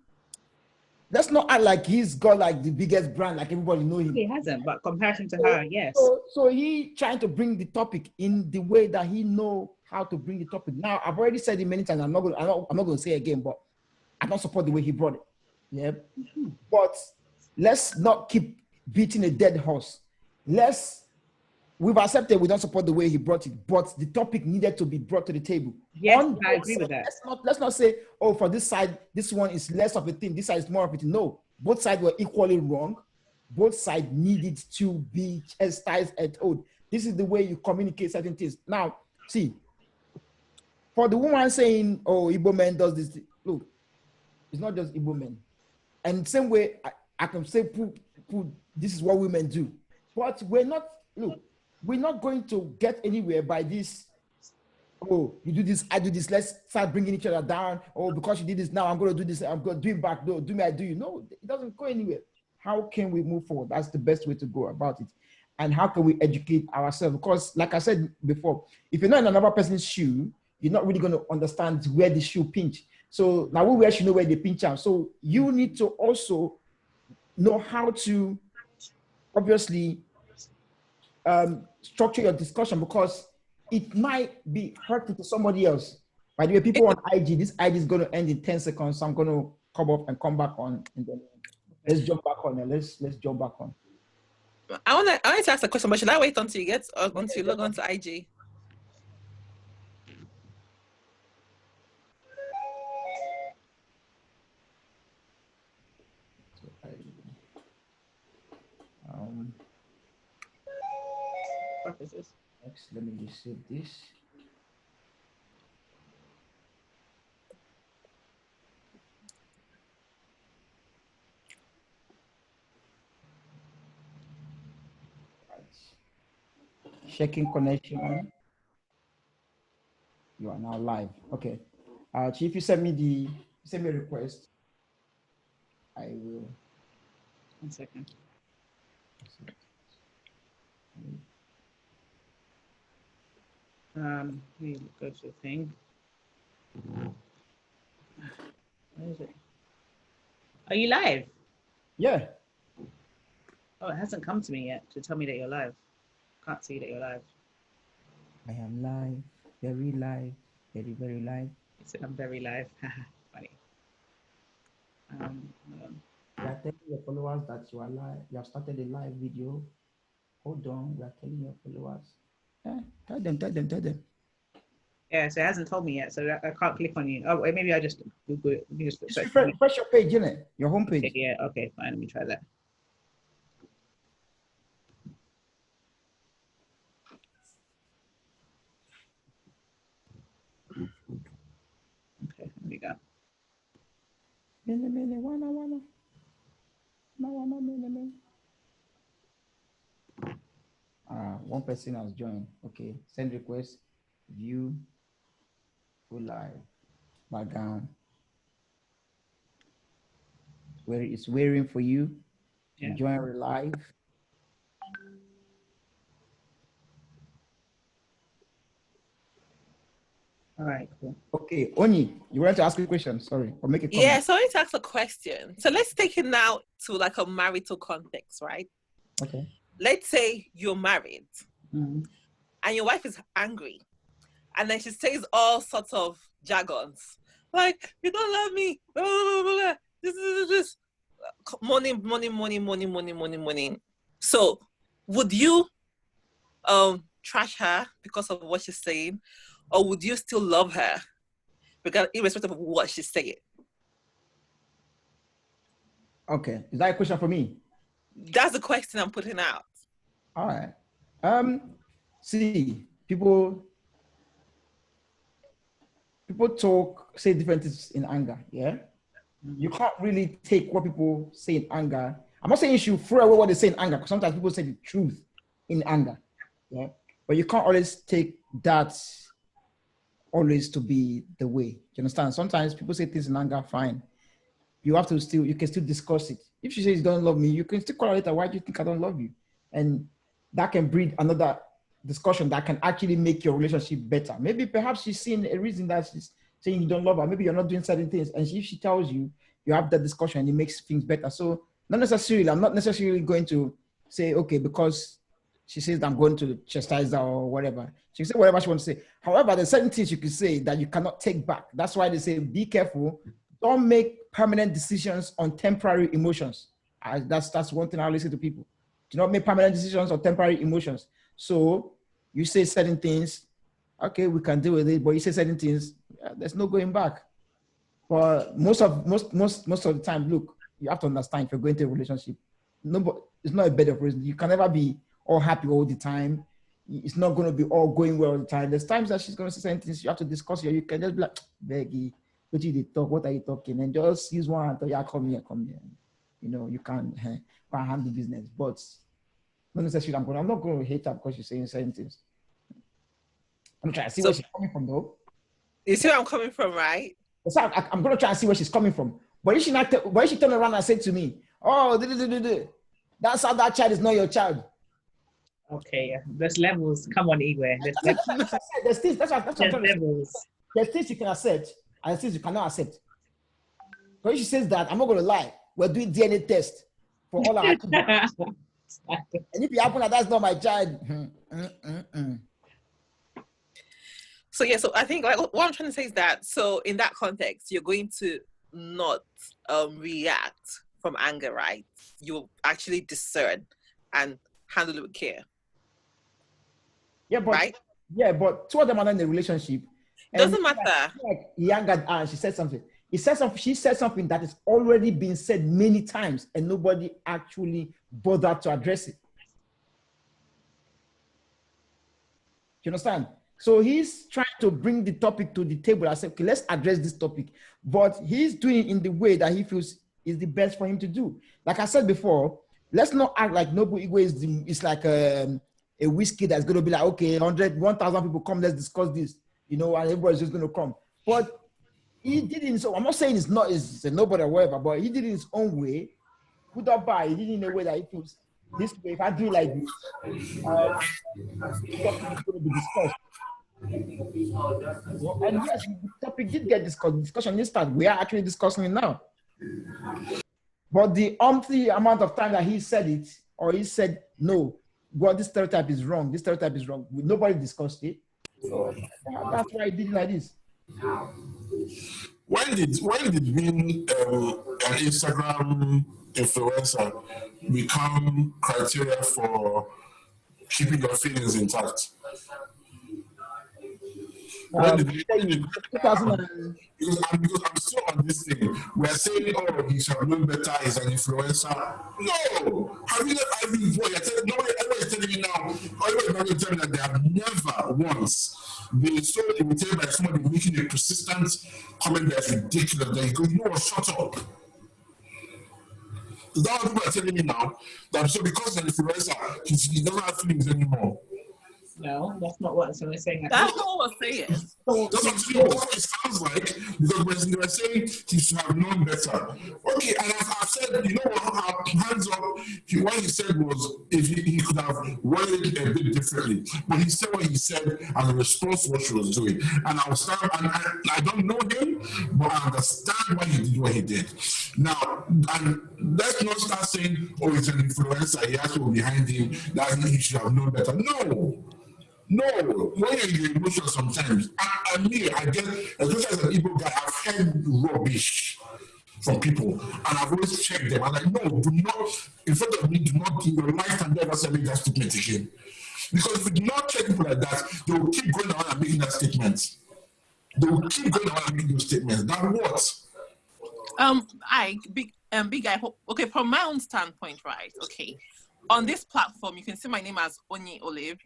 let's not act like he's got like the biggest brand, like everybody know him. He hasn't, but comparison to her, yes. So he trying to bring the topic in the way that he know how to bring the topic. Now I've already said it many times. I'm not going to say it again, but I don't support the way he brought it. Yeah, but let's not keep beating a dead horse. We've accepted we don't support the way he brought it, but the topic needed to be brought to the table. Yes, I agree with that. Let's not say, oh, for this side, this one is less of a thing, this side is more of a thing. No, both sides were equally wrong. Both sides needed to be chastised and told. This is the way you communicate certain things. Now, see, for the woman saying, oh, Igbo men does this, look, it's not just Igbo men. And same way, I can say, this is what women do. But we're not going to get anywhere by this. Oh, you do this, I do this. Let's start bringing each other down. Oh, because you did this now, I'm going to do this. I'm going to do it back. No, do me, I do you. No, it doesn't go anywhere. How can we move forward? That's the best way to go about it. And how can we educate ourselves? Because, like I said before, if you're not in another person's shoe, you're not really going to understand where the shoe pinch. So now we actually know where they pinch out. So you need to also know how to obviously structure your discussion, because it might be hurtful to somebody else. By the way, people on IG, this IG is going to end in 10 seconds. So I'm going to come up and come back on. And then let's jump back on. And let's jump back on. I want to ask a question, but should I wait until you log on to IG? Next, let me just save this. Right. Checking connection. You are now live. Okay. Chief, you send me a request. I will. 1 second. Let me go to the thing. Where is it? Are you live? Yeah. Oh, it hasn't come to me yet to tell me that you're live. Can't see that you're live. I am live, very live, very, very live. It said I'm very live. Funny. We are telling your followers that you are live. You have started a live video. Hold on. We are telling your followers. Tell them. Yeah, so it hasn't told me yet, so I can't click on you. Oh, maybe I just Google it. Let me just Just refresh your page, innit? Your homepage. Okay, yeah, okay, fine. Let me try that. Okay, here we go. One person has joined. Okay, send request, view, go live, background. Where it's waiting for you to join live. All right, cool. Okay, Oni, you wanted to ask a question? Sorry, or make a comment. Yeah, so I need to ask a question. So let's take it now to like a marital context, right? Okay. Let's say you're married Mm-hmm. and your wife is angry, and then she says all sorts of jargons like "you don't love me," blah, blah, blah, blah. This. Money. So, would you trash her because of what she's saying, or would you still love her, because irrespective of what she's saying? Okay, is that a question for me? That's the question I'm putting out. All right. See, people say different things in anger. Yeah. You can't really take what people say in anger. I'm not saying you should throw away what they say in anger, because sometimes people say the truth in anger. Yeah. But you can't always take that always to be the way. Do you understand? Sometimes people say things in anger, fine. You can still discuss it. If she says you don't love me, you can still call her later. Why do you think I don't love you? And that can breed another discussion that can actually make your relationship better. Maybe perhaps she's seeing a reason that she's saying you don't love her. Maybe you're not doing certain things. And if she tells you, you have that discussion, it makes things better. So I'm not necessarily going to say, okay, because she says that I'm going to chastise her or whatever. She can say whatever she wants to say. However, there's certain things you can say that you cannot take back. That's why they say, be careful. Don't make permanent decisions on temporary emotions. That's one thing I listen to people. Do not make permanent decisions on temporary emotions. So you say certain things, okay, we can deal with it. But you say certain things, there's no going back. But most of the time, look, you have to understand if you're going to a relationship, it's not a bed of roses. You can never be all happy all the time. It's not going to be all going well all the time. There's times that she's going to say certain things you have to discuss here. You can just be like, Becky, what did you talk? What are you talking? And just use one and tell, yeah, come here. You know, you can handle business. But not necessarily I'm not going to hate her because she's saying certain things. I'm trying to see where she's coming from, though. You see where I'm coming from, right? So I'm going to try and see where she's coming from. But if she turn around and say to me, oh, that's how that child is not your child. Okay, yeah. There's levels. Come on, Igwe. There's things, that's what I'm trying to levels. say. There's things you can accept and there's things you cannot accept. So if she says that, I'm not going to lie. We're doing DNA test for all our children. And if it happens that that's not my child. So yeah, so I think like what I'm trying to say is that, so in that context, you're going to not react from anger, right? You'll actually discern and handle it with care. Yeah, but right? Yeah, but two of them are not in a relationship. Doesn't matter. Like he angered her and she said something. She said something that has already been said many times and nobody actually bothered to address it. Do you understand? So he's trying to bring the topic to the table. I said, okay, let's address this topic. But he's doing it in the way that he feels is the best for him to do. Like I said before, let's not act like Noble Igwe is like a whiskey that's going to be like, okay, 1,000 people come, let's discuss this, and everybody's just going to come. But he did it, so I'm not saying it's a nobody or whatever, but he did it his own way. Put up by, he did it in a way that he feels this way. If I do like this, it's going to be discussed. And yes, the topic did get discussed. The discussion did start. We are actually discussing it now. But the amount of time that he said it, or he said, no, this stereotype is wrong. This stereotype is wrong. Nobody discussed it. So that's why he did it like this. When did being an Instagram influencer become criteria for keeping your feelings intact? When did it happen? Because I'm still on this thing. We're saying, oh, he should have known better, he's an influencer. No! Have you everybody's telling me now, everybody's telling me that they have never once been so irritated by somebody making a persistent comment that's ridiculous that you go, you know what, shut up. Is that what people are telling me now? That so because he's an influencer, he doesn't have feelings anymore. No, that's not what we're saying. That's not what we're saying. That's what it sounds like, because when they were saying he should have known better. Okay, and I've said, you know what, hands up, what he said was if he could have worded it a bit differently. But he said what he said as a response to what she was doing. And I'll stand, and I don't know him, but I understand why he did what he did. Now, and let's not start saying, oh, he's an influencer, he has people behind him, that he should have known better. No, when you're in your emotions sometimes, and me, I get, especially as an Igbo guy, I've heard rubbish from people, and I've always checked them. I'm like, no, do not, in front of me, do not in your lifetime ever say make that statement again. Because if you do not check people like that, they will keep going on and making that statement. They will keep going on and making those statements. Now what? Big guy, okay, from my own standpoint, right? Okay, on this platform, you can see my name as Onyi Olive.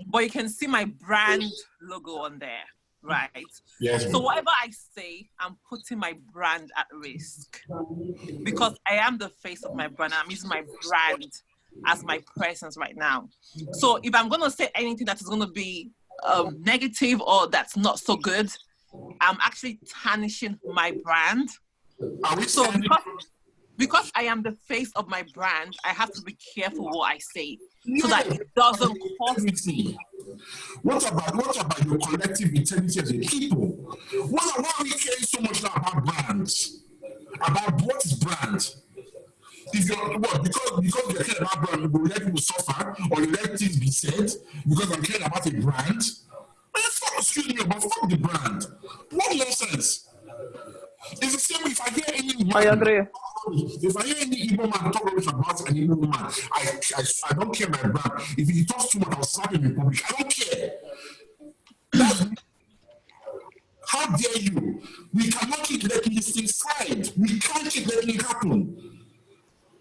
But you can see my brand logo on there, right? Yes. So whatever I say, I'm putting my brand at risk because I am the face of my brand. I'm using my brand as my presence right now. So if I'm going to say anything that is going to be negative or that's not so good, I'm actually tarnishing my brand. So because I am the face of my brand, I have to be careful what I say so that it doesn't cost me. What about your collective integrity as a people? Why are we caring so much now about brands? About what is brand? If you're because you're caring about brand, you will let people suffer or you let things be said because I'm caring about a brand. Excuse me, but fuck the brand. What nonsense? It's the same if I hear any man, I agree. If I hear any Igbo man talk rubbish about an Igbo woman, I don't care my brand. If he talks too much, I'll slap him in public. I don't care. How dare you? We cannot keep letting this thing slide. We can't keep letting it happen.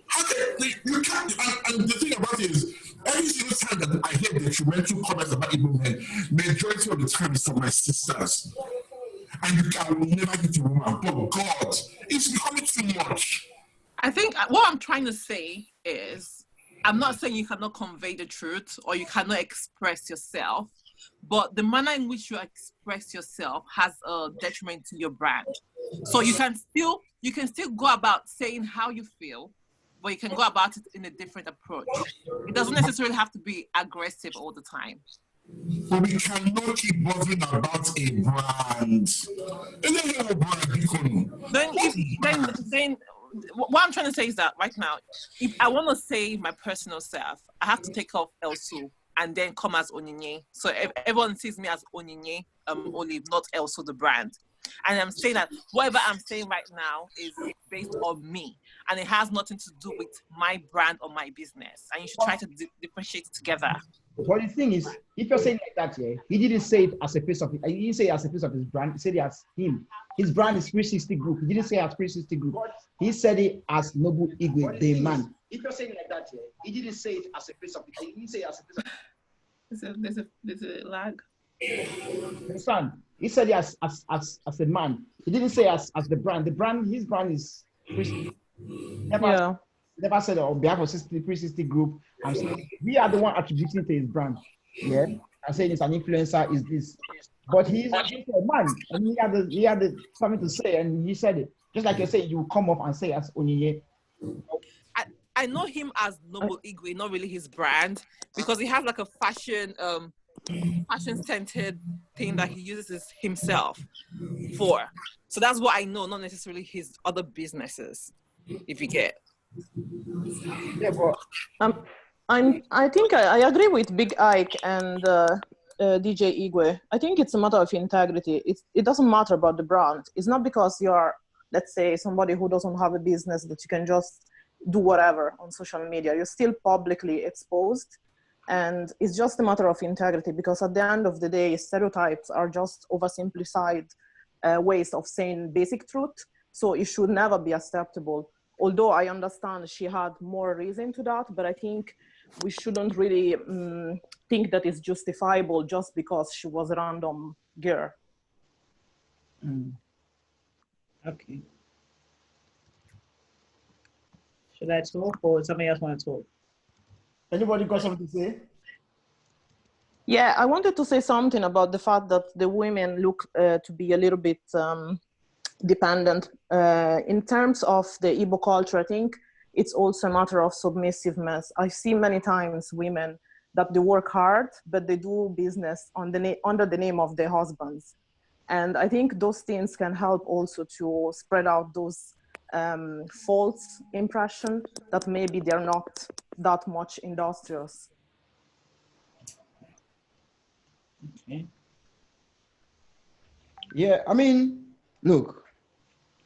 How can you can't? And the thing about it is, every single time that I hear detrimental comments about Igbo men, majority of the time is from my sisters. And I will never get a woman. But God, it's becoming too much. I think what I'm trying to say is, I'm not saying you cannot convey the truth or you cannot express yourself, but the manner in which you express yourself has a detriment to your brand. So you can still go about saying how you feel, but you can go about it in a different approach. It doesn't necessarily have to be aggressive all the time. But we cannot keep bothering about a brand. Then what I'm trying to say is that right now, if I want to say my personal self, I have to take off Elsu and then come as Onyinye. So everyone sees me as Onyinye Olive, not Elsu the brand. And I'm saying that whatever I'm saying right now is based on me, and it has nothing to do with my brand or my business. And you should try to differentiate it together. But the thing is, if you're saying like that, yeah, he didn't say it as a face of it. He didn't say it as a face of his brand. He said it as him. His brand is 360 Group. He didn't say it as 360 Group. He said it as Noble Igwe, the man. If you're saying like that, yeah, he didn't say it as a face of it. He didn't say it as a face of it. There's a lag. Understand? He said it as a man. He didn't say as the brand. His brand is 360. Never said on behalf of 360 Group. I'm saying we are the one attributing to his brand. Yeah, I'm saying it's an influencer. Is this? But he's a man, and he had something to say, and he said it. Just like you say, you come up and say as Onyinye. I know him as Noble Igwe, not really his brand, because he has like a fashion centered thing that he uses himself for. So that's what I know, not necessarily his other businesses. If you get. Yeah, but I think I agree with Big Ike and DJ Igwe. I think it's a matter of integrity. It doesn't matter about the brand. It's not because you're let's say, somebody who doesn't have a business that you can just do whatever on social media. You're still publicly exposed. And it's just a matter of integrity, because at the end of the day, stereotypes are just oversimplified ways of saying basic truth. So it should never be acceptable. Although I understand she had more reason to that, but I think we shouldn't really think that it's justifiable just because she was a random girl. Okay. Should I talk or somebody else want to talk? Anybody got something to say? Yeah, I wanted to say something about the fact that the women look to be a little bit dependent. In terms of the Igbo culture, I think it's also a matter of submissiveness. I see many times women that they work hard, but they do business under the name of their husbands. And I think those things can help also to spread out those false impression that maybe they're not that much industrious. Okay. Yeah, I mean, look,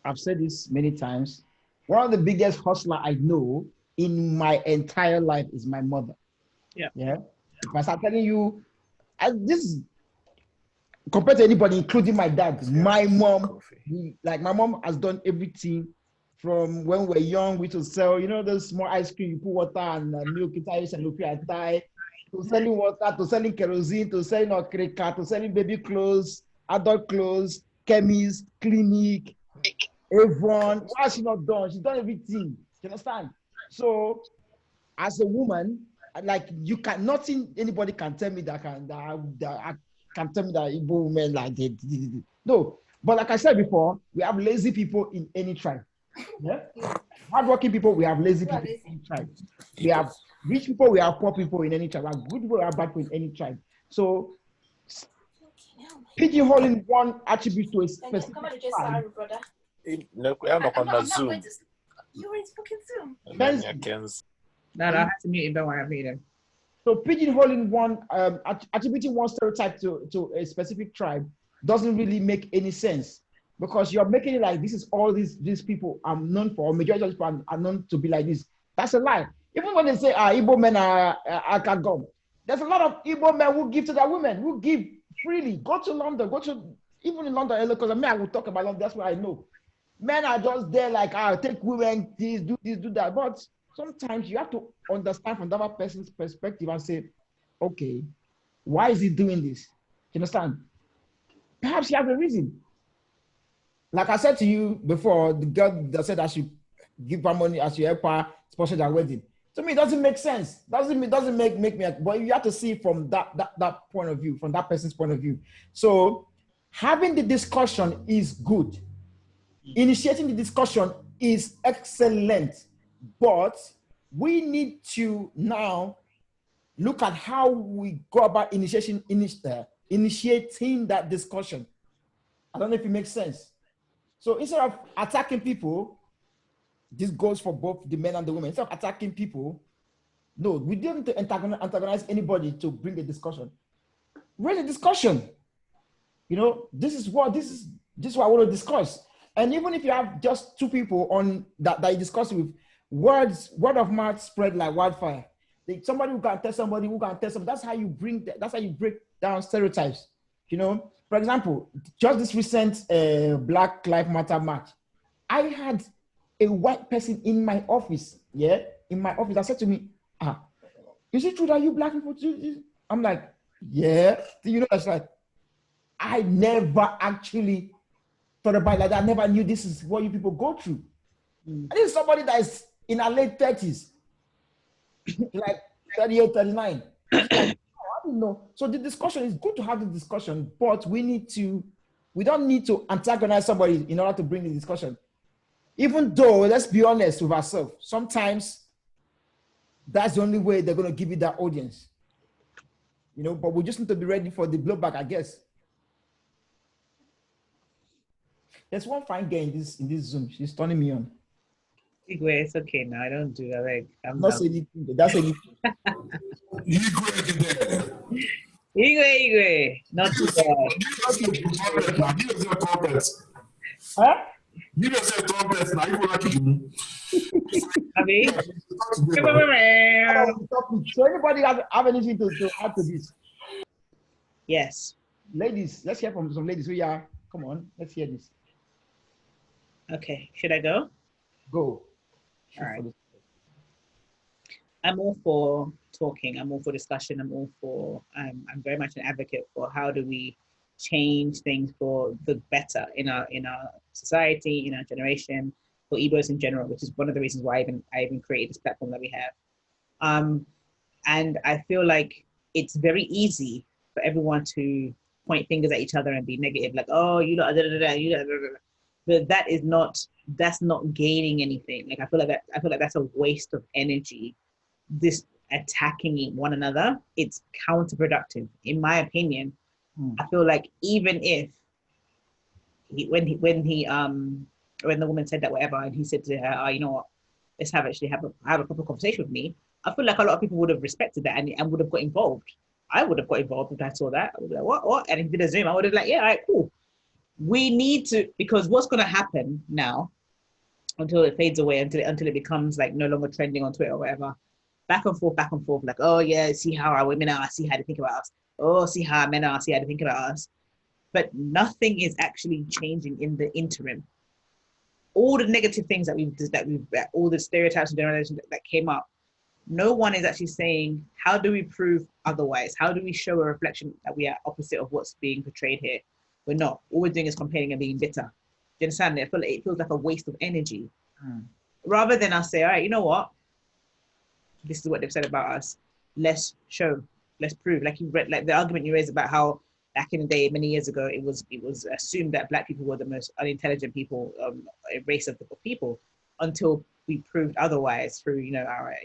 I've said this many times. One of the biggest hustler I know in my entire life is my mother. Yeah. Yeah. If I start telling you, this compared to anybody, including my dad, my mom, my mom has done everything from when we're young. We to sell, those small ice cream, you put water and milk inside and look at tie, to selling water, to selling kerosene, to selling okrika, to selling baby clothes, adult clothes, chemist, clinic, Avon. What has she not done? She's done everything. You understand? So, as a woman, like nothing anybody can tell me that can tell me that Igbo women like they. No, but like I said before, we have lazy people in any tribe. Yeah, hardworking people, we have lazy people in any tribe. We have rich people, we have poor people in any tribe. We have good people, we have bad people in any tribe. So, pigeonholing one attribute to a specific tribe. No, I'm not on Zoom. You were in fucking Zoom. No, I have to mute him. Don't worry, I'm muting him. So pigeonholing one, attributing one stereotype to a specific tribe doesn't really make any sense, because you're making it like this is all these people are known for, or majority of people are known to be like this. That's a lie. Even when they say Igbo men are kagom, there's a lot of Igbo men who give to their women, who give freely. Go to London, even in London, because I will talk about London, that's what I know. Men are just there like, take women, this, do that. But sometimes you have to understand from the other person's perspective and say, okay, why is he doing this? You understand? Perhaps he has a reason. Like I said to you before, the girl that said I should give her money, I should help her sponsor their wedding. To me, it doesn't make sense. Doesn't make me, but you have to see from that point of view, from that person's point of view. So having the discussion is good. Initiating the discussion is excellent, but we need to now look at how we go about initiating that discussion. I don't know if it makes sense. So instead of attacking people, this goes for both the men and the women. Instead of attacking people, no, we don't need to antagonize anybody to bring a discussion. Raise a discussion. This is what I want to discuss. And even if you have just two people on that you discuss with, word of mouth spread like wildfire. Somebody who can tell somebody who can tell somebody. That's how you break down stereotypes. For example, just this recent Black Lives Matter march, I had a white person in my office. Yeah, in my office, that said to me, is it true that you black people do this? I'm like, yeah. That's like, I never actually thought about it like that. I never knew this is what you people go through. And this is somebody that is in her late 30s, like 38, 39. Like, I don't know. So the discussion is good to have the discussion, but we don't need to antagonize somebody in order to bring the discussion. Even though, let's be honest with ourselves, sometimes that's the only way they're going to give you that audience. But we just need to be ready for the blowback, I guess. There's one fine girl in this Zoom. She's turning me on. Igwe, it's okay now. I don't do that. Like, I'm not saying anything. That's anything. Igwe, not too bad. Huh? Give yourself trumpet now. You will not kick him. Abi? So anybody have anything to add to this? Yes. Ladies, let's hear from some ladies. So yeah, come on, let's hear this. Okay, should I go? Go. All right. I'm all for talking. I'm all for discussion. I'm all for. I'm very much an advocate for how do we change things for the better in our society, in our generation, for Igbos in general, which is one of the reasons why I even created this platform that we have. And I feel like it's very easy for everyone to point fingers at each other and be negative, like, oh, you know, you know, but that's not gaining anything. Like I feel like that's a waste of energy. This attacking one another, it's counterproductive, in my opinion. I feel like even if when the woman said that whatever, and he said to her, oh, you know what, let's have a proper conversation with me. I feel like a lot of people would have respected that and would have got involved. I would have got involved if I saw that. I would be like, what? And if he did a Zoom, I would have like, yeah, all right, cool. We need to, because what's going to happen now until it fades away, until it becomes like no longer trending on Twitter or whatever, back and forth, like, oh yeah, see how our women are, see how they think about us. Oh, see how our men are, see how they think about us. But nothing is actually changing in the interim. All the negative things all the stereotypes and generalizations that came up, no one is actually saying, how do we prove otherwise? How do we show a reflection that we are opposite of what's being portrayed here? We're not. All we're doing is comparing and being bitter. Do you understand? I feel like it feels like a waste of energy. Rather than us say, all right, you know what? This is what they've said about us. Let's show, let's prove. Like you read, like the argument you raised about how back in the day, many years ago, it was assumed that Black people were the most unintelligent people, a race of people, until we proved otherwise through, our,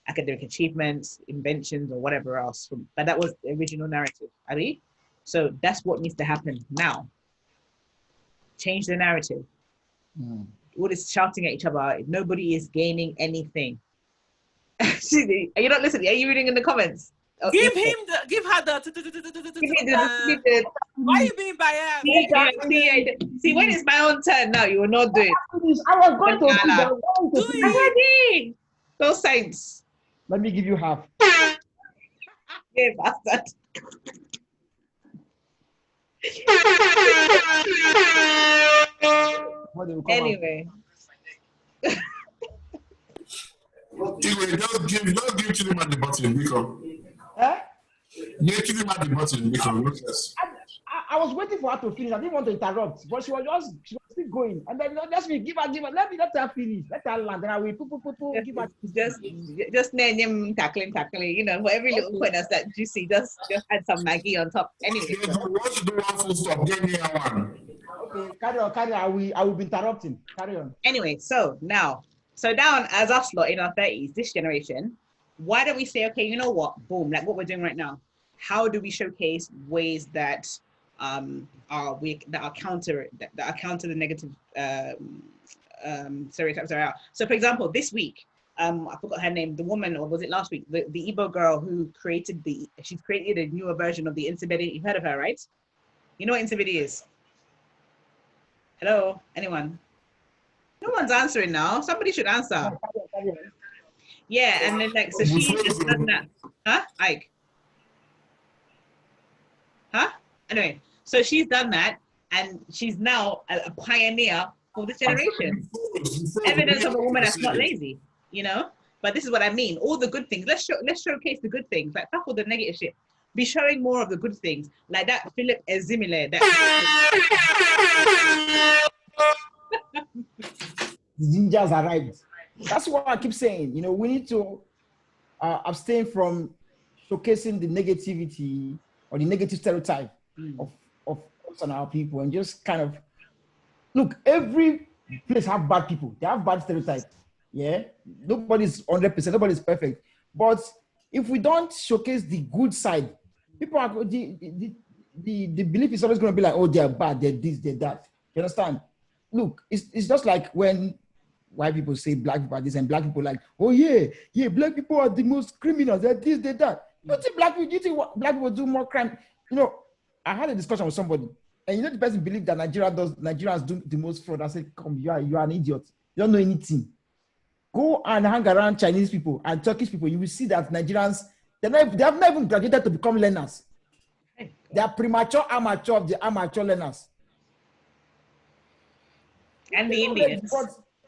academic achievements, inventions, or whatever else. But that was the original narrative, Ali. So that's what needs to happen now. Change the narrative. All this shouting at each other, nobody is gaining anything. Are you not listening? Are you reading in the comments? Give her the. Why are you being biased? See, when it's my own turn now, you will not do it. I was going to do it. Those saints. Let me give you half. Yeah, bastard. Anyway. Anyway, just give Chidima the button, because. Yeah, Chidima the button, because. I was waiting for her to finish. I didn't want to interrupt, but she was still going. And then just me give her. Let her finish. Let her land. Then I will give her. Just name tackling. For every little point that's that juicy, just add some Maggie on top. Anyway. What you do one full stop? Give me one. Okay, carry on. I will be interrupting. Carry on. Anyway, so down as us lot in our 30s, this generation, why don't we say, okay, you know what? Boom, like what we're doing right now. How do we showcase ways that are counter the negative stereotypes that are out? So for example, this week, I forgot her name, the woman, or was it last week, the Igbo girl who she's created a newer version of the Insibidi. You've heard of her, right? You know what Insibidi is? Hello, anyone? No one's answering now. Somebody should answer. Yeah, and then like, so she just done that. Huh, Ike? Huh? Anyway, so she's done that, and she's now a pioneer for this generation. Evidence of a woman that's not lazy, But this is what I mean. All the good things. Let's showcase the good things. Like fuck all the negative shit. Be showing more of the good things. Like that Philip Ezimile. The ninjas arrived. That's what I keep saying. We need to abstain from showcasing the negativity or the negative stereotype of us and our people, and just kind of look. Every place have bad people. They have bad stereotypes. Yeah, nobody's 100%. Nobody's perfect. But if we don't showcase the good side, people are the belief is always going to be like, oh, they're bad. They're this. They're that. You understand? Look, it's just like when white people say Black people are this, and Black people like, oh yeah, Black people are the most criminals. They're this, they're that. You think Black people do more crime? I had a discussion with somebody, And you know the person believe that Nigerians do the most fraud. I said, come, you are an idiot. You don't know anything. Go and hang around Chinese people and Turkish people. You will see that Nigerians, they have not even graduated to become learners. They are premature amateur of the amateur learners. And the Indians.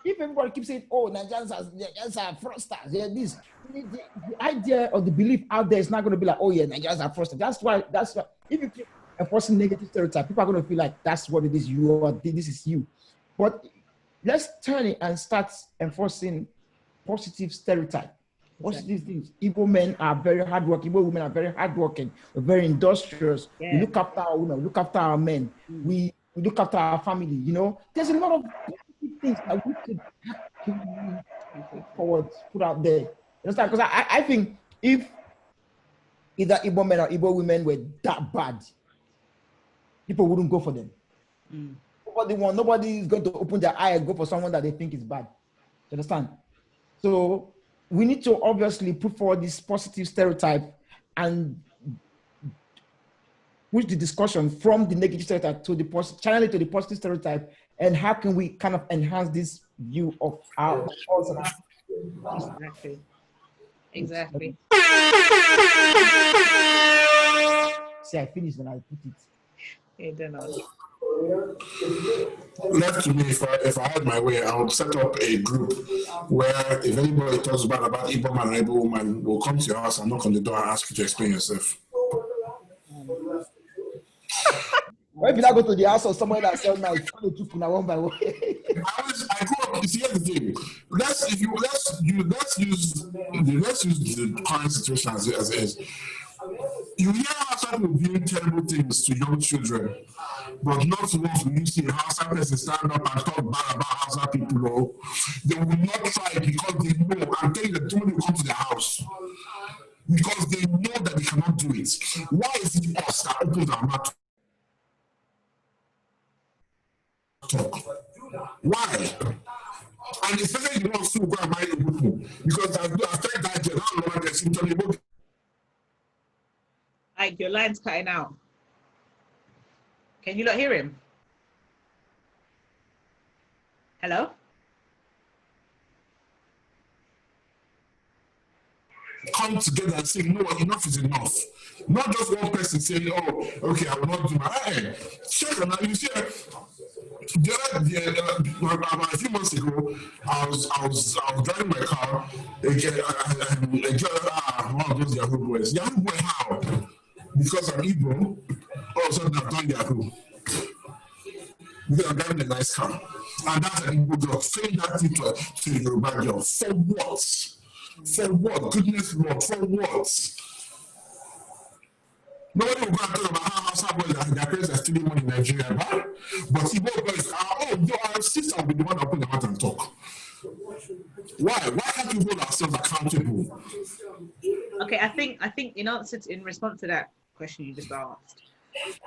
If everybody keeps saying, oh, Nigerians are fraudsters, the idea or the belief out there is not going to be like, oh yeah, Nigerians are fraudsters. That's why if you keep enforcing negative stereotype, people are going to feel like that's what it is, this is you. But let's turn it and start enforcing positive stereotype. Positive things. Igbo men are very hardworking. Igbo women are very hardworking. We're very industrious. Yeah. We look after our women. We look after our men. We look after our family. You know, there's a lot of things that we could forward put out there. You understand? Because I think if either Igbo men or Igbo women were that bad, people wouldn't go for them. Nobody is going to open their eye and go for someone that they think is bad. You understand? So we need to obviously put forward this positive stereotype and push the discussion from the negative stereotype to the channel it to the positive stereotype, and how can we kind of enhance this view of our Exactly. See, I finished and I put it. Left to me, if I had my way, I would set up a group where if anybody talks bad about Igbo man or Igbo woman, will come to your house and knock on the door and ask you to explain yourself. Why if you not go to the house of somebody that sells now, one by one? I grew up. You see, here's the thing. Let's use the current situation as it is. You hear how some people doing terrible things to young children, but not once will you see how some person stand up and talk bad about Hausa people. No, they will not try because they know. I'm telling you, the people will come to their house because they know that they cannot do it. Why is it us that opens our mouth? Talk. Why? And especially the ones who go and marry people, because I've tried that girl, how long they're simply able. Like, your line's cutting out. Can you not hear him? Hello? Come together and say, no, enough is enough. Not just one person saying, oh, okay, I will not do my hey, check on that. You see, about a few months ago, I was driving my car. One of those Yahoo boys. Yahoo boy, how? Because I'm Igbo, all of a sudden I've done Yahoo. Because I'm driving a nice car. And that's an Igbo girl saying that thing to a Yoruba girl. For what? For what? Goodness Lord, for what? Nobody will go and talk about how Hausa boys and their parents are stealing money in Nigeria, right? But Igbo boys our sister will be the one that open their mouth and talk. Why? Why can't we hold ourselves accountable? Okay, I think in response to that question you just asked,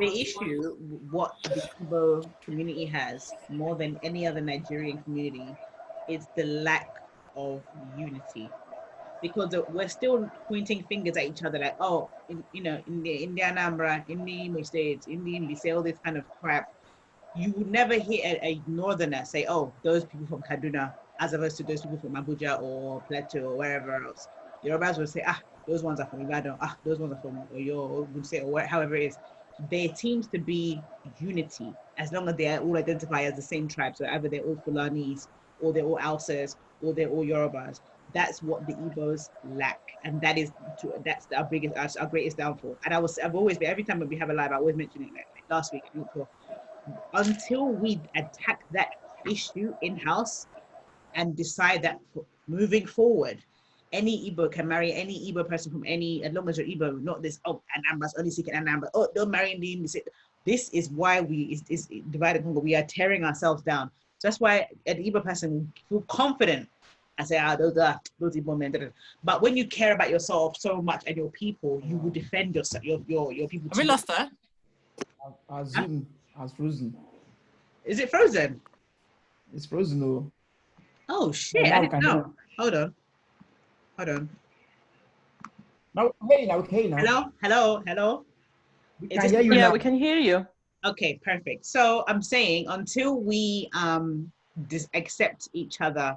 the issue what the Igbo community has more than any other Nigerian community is the lack of unity. Because we're still pointing fingers at each other like, oh, in the Anambra, in the Imo States, in the Imbi, say all this kind of crap. You would never hear a northerner say, oh, those people from Kaduna, as opposed to those people from Abuja or Plateau or wherever else. Yorubas would say, those ones are from Ibadan, those ones are from Oyo, would say, or however it is. There seems to be unity as long as they all identify as the same tribe. So either they're all Fulanis, or they're all Hausas, or they're all Yorubas. That's what the Igbos lack, and that's our greatest downfall. And I've always been, every time we have a live, I always mention it. Like last week, until we attack that issue in house and decide that moving forward, any Igbo can marry any Igbo person from any, as long as you're Igbo, not this, Anambras only seeking Anambra, don't marry Indian. This is why is divided Congo. We are tearing ourselves down. So that's why an Igbo person will feel confident and say, those Igbo men. But when you care about yourself so much and your people, you will defend yourself, your people. Have we lost that? Our Zoom has frozen. Is it frozen? It's frozen, though. Oh shit! I didn't know. Hold on. Now, hey now. Hello. We can hear you now. We can hear you. Okay, perfect. So I'm saying until we accept each other,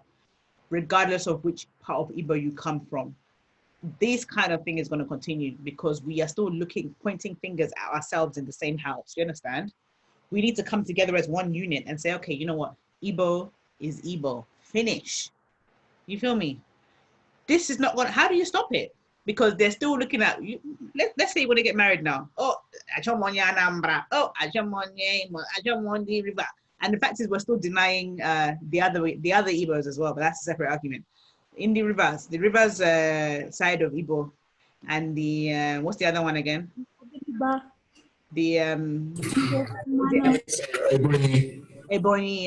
regardless of which part of Igbo you come from, this kind of thing is going to continue because we are still pointing fingers at ourselves in the same house. You understand? We need to come together as one unit and say, okay, you know what? Igbo is Igbo. Finish. You feel me? This is not what. How do you stop it? Because they're still looking at you. Let's say when they get married now. Oh, Achomonya Anambra. Oh, Achomonya River. And the fact is, we're still denying the other Igbos as well. But that's a separate argument. In the rivers side of Igbo, and the what's the other one again? The Ebony.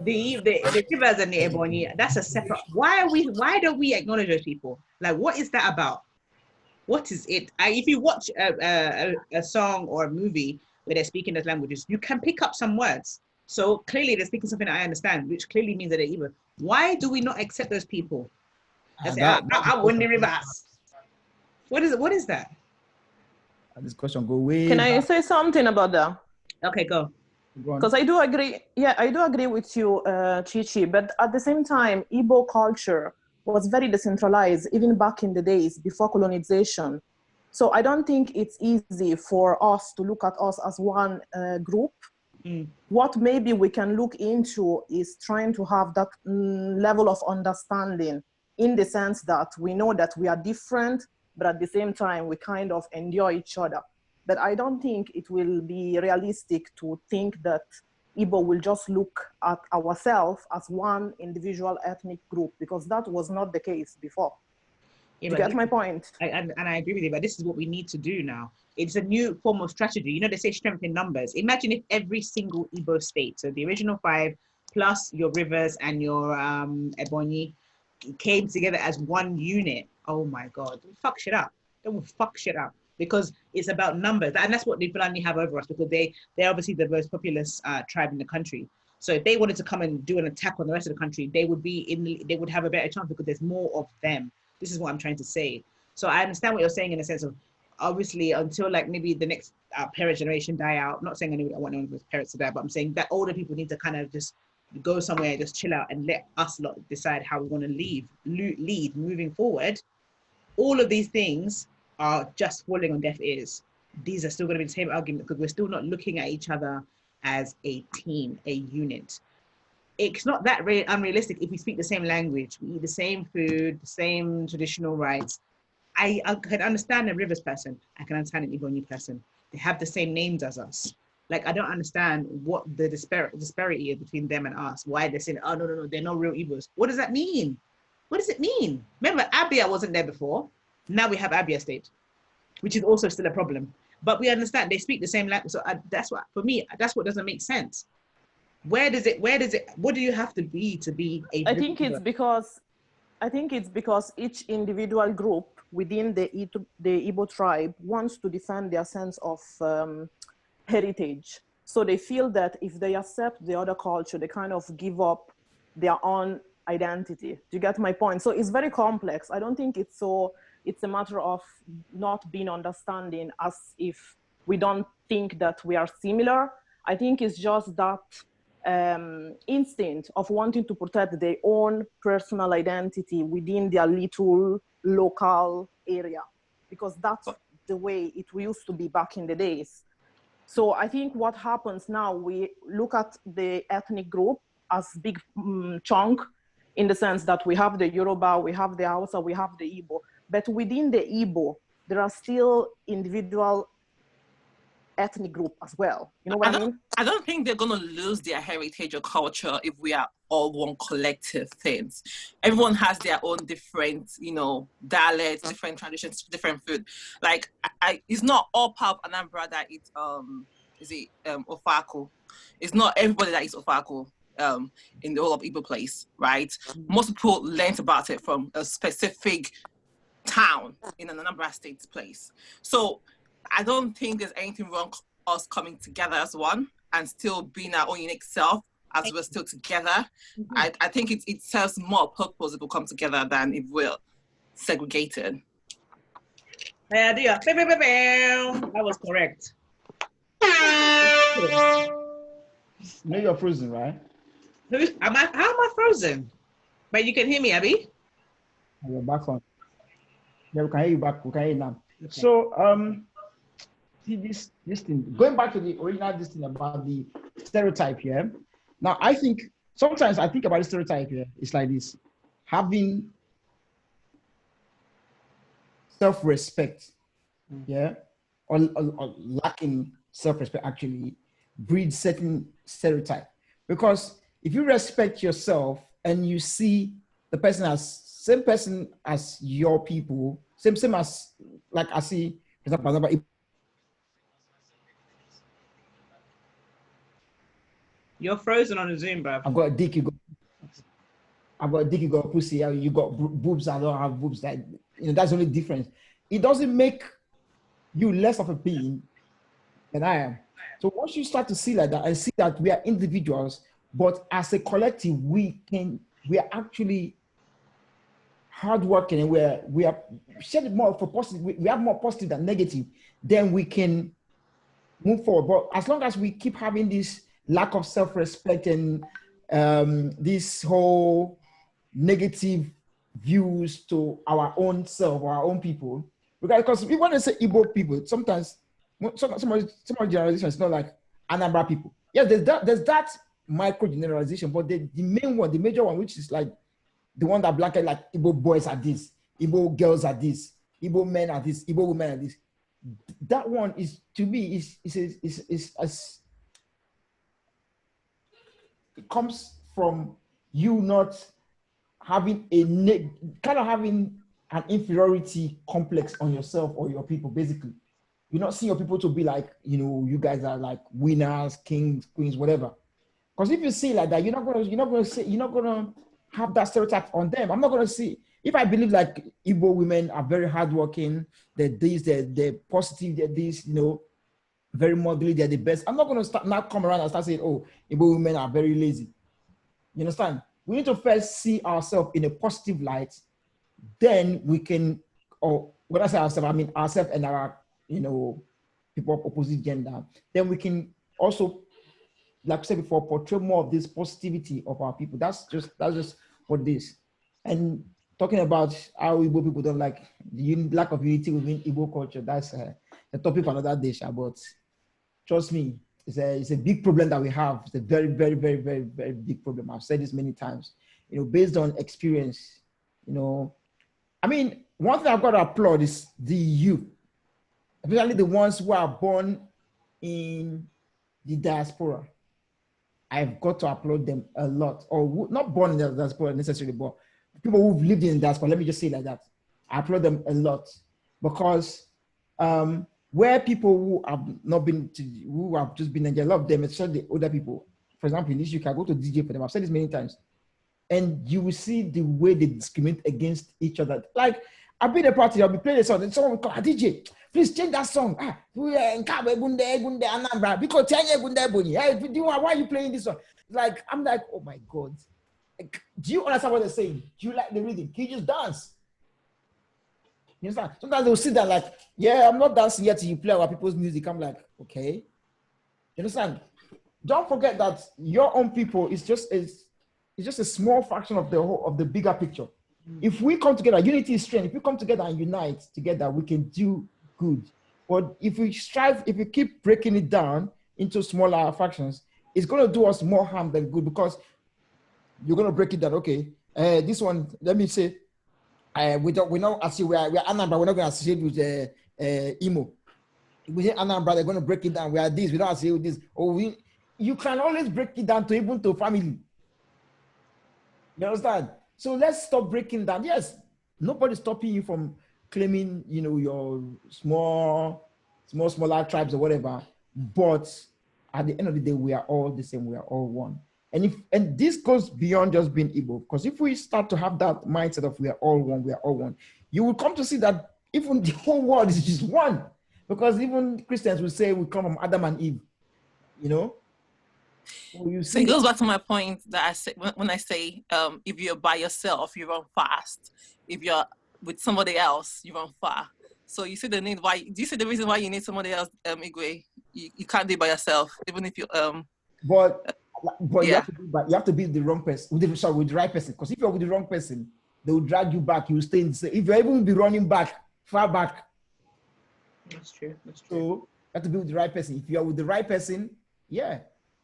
The rivers and the Ebony, that's a separate. Why don't we acknowledge those people? Like, what is that about? What is it? If you watch a song or a movie where they're speaking those languages, you can pick up some words. So clearly they're speaking something that I understand, which clearly means that they're Igbo. Why do we not accept those people? I won the rivers. What is it? What is that? This question go way Can I back. say something about that? Okay, go. Because I do agree. Yeah, I do agree with you, Chichi. But at the same time, Igbo culture was very decentralized, even back in the days before colonization. So I don't think it's easy for us to look at us as one group. What maybe we can look into is trying to have that level of understanding, in the sense that we know that we are different, but at the same time, we kind of enjoy each other. But I don't think it will be realistic to think that Igbo will just look at ourselves as one individual ethnic group, because that was not the case before. Yeah, you get my point? And I agree with you, but this is what we need to do now. It's a new form of strategy. You know, they say strength in numbers. Imagine if every single Igbo state, so the original 5 plus your rivers and your Ebonyi, came together as one unit. Oh my God, fuck shit up. They will fuck shit up because it's about numbers, and that's what the Fulani have over us, because they're obviously the most populous tribe in the country. So if they wanted to come and do an attack on the rest of the country, they would have a better chance because there's more of them. This is what I'm trying to say. So I understand what you're saying in the sense of, obviously, until like maybe the next parent generation die out. I'm not saying I want none of his parents to die, but I'm saying that older people need to kind of just go somewhere, just chill out, and let us lot decide how we want to lead moving forward. All of these things are just falling on deaf ears. These are still going to be the same argument because we're still not looking at each other as a team, a unit. It's not that unrealistic if we speak the same language, we eat the same food, the same traditional rights. I can understand a Rivers person. I can understand an Ibonyi person. They have the same names as us. Like, I don't understand what the disparity is between them and us. Why they're saying, oh, no, they're not real Igbos. What does that mean? What does it mean? Remember, Abia wasn't there before. Now we have Abia State, which is also still a problem. But we understand they speak the same language. So that's what, for me, that's what doesn't make sense. What do you have to be a I think it's because each individual group within the Igbo tribe wants to defend their sense of heritage. So they feel that if they accept the other culture, they kind of give up their own identity. Do you get my point? So it's very complex. I don't think it's a matter of not being understanding as if we don't think that we are similar. I think it's just that instinct of wanting to protect their own personal identity within their little local area, because that's the way it used to be back in the days. So I think what happens now, we look at the ethnic group as big chunk, in the sense that we have the Yoruba, we have the Hausa, we have the Igbo. But within the Igbo, there are still individual ethnic group as well. You know what I mean? I don't think they're going to lose their heritage or culture if we are all one collective things. Everyone has their own different, dialects, different traditions, different food. Like, it's not all part of Anambra that eats, ofako. It's not everybody that eats ofako in the whole of Igbo place, right? Most people learned about it from a specific town in an Anambra State place. So I don't think there's anything wrong us coming together as one and still being our own unique self as we're still together. I think it serves more purpose if we come together than if we're segregated. That was correct. You know you're frozen, right? How am I frozen? But you can hear me, Abby? You're back on. Yeah, we can hear you back. We can hear you now. Okay. So, see this thing. Going back to the original this thing about the stereotype here. Now, I think sometimes I think about the stereotype here. It's like this: having self-respect, yeah, or lacking self-respect actually breeds certain stereotype. Because if you respect yourself and you see the person as same person as your people, same as like I see, for example, You're frozen on the Zoom, bro. I've got a dick, I've got a dick, you got a pussy, you got boobs, I don't have boobs. That that's the only difference. It doesn't make you less of a being than I am. So once you start to see like that and see that we are individuals, but as a collective, we are actually hardworking and we are shedding more for positive, we have more positive than negative, then we can move forward. But as long as we keep having this lack of self-respect and this whole negative views to our own self, our own people, because we want to say Igbo people, sometimes some generalizations, not like Anambra people. Yes, there's that micro generalization, but the main one, the major one, which is like the one that blanket like Igbo boys are this, Igbo girls are this, Igbo men are this, Igbo women are this. That one is, to me, is it comes from you not having having an inferiority complex on yourself or your people. Basically, you're not seeing your people to be like, you guys are like winners, kings, queens, whatever. Because if you see like that, you're not gonna have that stereotype on them. I'm not gonna see, if I believe like Igbo women are very hardworking, they're positive, they're this, very motherly, they're the best. I'm not gonna come around and start saying, oh, Igbo women are very lazy. You understand? We need to first see ourselves in a positive light. Then we can, or when I say ourselves, I mean ourselves and our, people of opposite gender. Then we can also, like I said before, portray more of this positivity of our people. That's just what it is. And talking about how Igbo people don't like the lack of unity within Igbo culture, that's a topic for another day. But trust me, it's a big problem that we have. It's a very, very, very, very, very big problem. I've said this many times, based on experience. I mean, one thing I've got to applaud is the youth, especially the ones who are born in the diaspora. I've got to applaud them a lot, or not born in the diaspora necessarily, but people who've lived in the diaspora, let me just say it like that. I applaud them a lot because where people who have not been who have just been in there, a lot of them, especially the older people. For example, in this UK, I go to DJ for them. I've said this many times. And you will see the way they discriminate against each other. Like, I've been a party, I'll be playing a song, and someone will call, DJ, please change that song. Because why are you playing this song? Like, I'm like, oh my God. Like, do you understand what they're saying? Do you like the rhythm? Can you just dance? You understand? Sometimes they'll sit there like, yeah, I'm not dancing yet till you play our people's music. I'm like, okay. You understand? Don't forget that your own people is just a small fraction of the bigger picture. If we come together, unity is strength. If we come together and unite together, we can do good. But if we keep breaking it down into smaller fractions, it's going to do us more harm than good, because you're going to break it down. Okay, this one, let me say, we know as we are Anambra, we're not going to associate with Imo. We say Anambra, they're going to break it down. We are this, we don't associate with this. You can always break it down to even to family. You understand? So let's stop breaking down. Yes, nobody's stopping you from claiming, your smaller tribes or whatever. But at the end of the day, we are all the same. We are all one. And this goes beyond just being Igbo, because if we start to have that mindset of we are all one, you will come to see that even the whole world is just one. Because even Christians will say we come from Adam and Eve. So it goes back to my point that I say when I say if you're by yourself, you run fast. If you're with somebody else, you run far. So you see the need why? Do you see the reason why you need somebody else, Igwe? you can't do it by yourself, even if you But yeah. you have to be the wrong person, with the right person. Because if you're with the wrong person, they will drag you back. You will stay in the same. If you're even be running back, far back. That's true. That's true. So you have to be with the right person. If you're with the right person, yeah,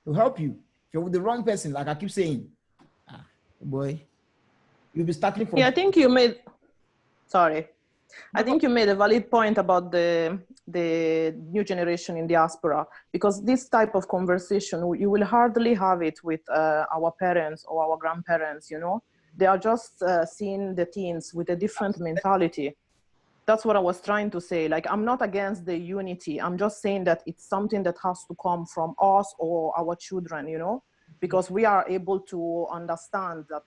it'll help you. If you're with the wrong person, like I keep saying, boy, you'll be starting from. Yeah, I think you made. Sorry. I think you made a valid point about the new generation in diaspora, because this type of conversation, you will hardly have it with our parents or our grandparents, you know. They are just seeing the teens with a different mentality. That's what I was trying to say. Like, I'm not against the unity. I'm just saying that it's something that has to come from us or our children, you know, because we are able to understand that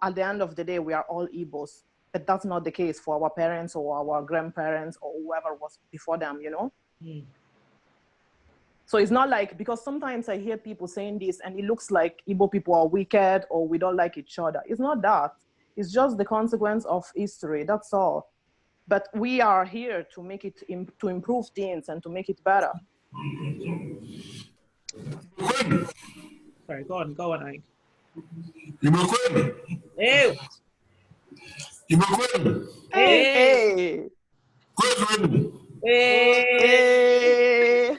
at the end of the day, we are all Igbos. But that's not the case for our parents or our grandparents or whoever was before them, you know? Mm. So it's not like, because sometimes I hear people saying this and it looks like Igbo people are wicked or we don't like each other. It's not that. It's just the consequence of history, that's all. But we are here to make it, to improve things and to make it better. Sorry, go on, Ike. Hey. Hey. Hey.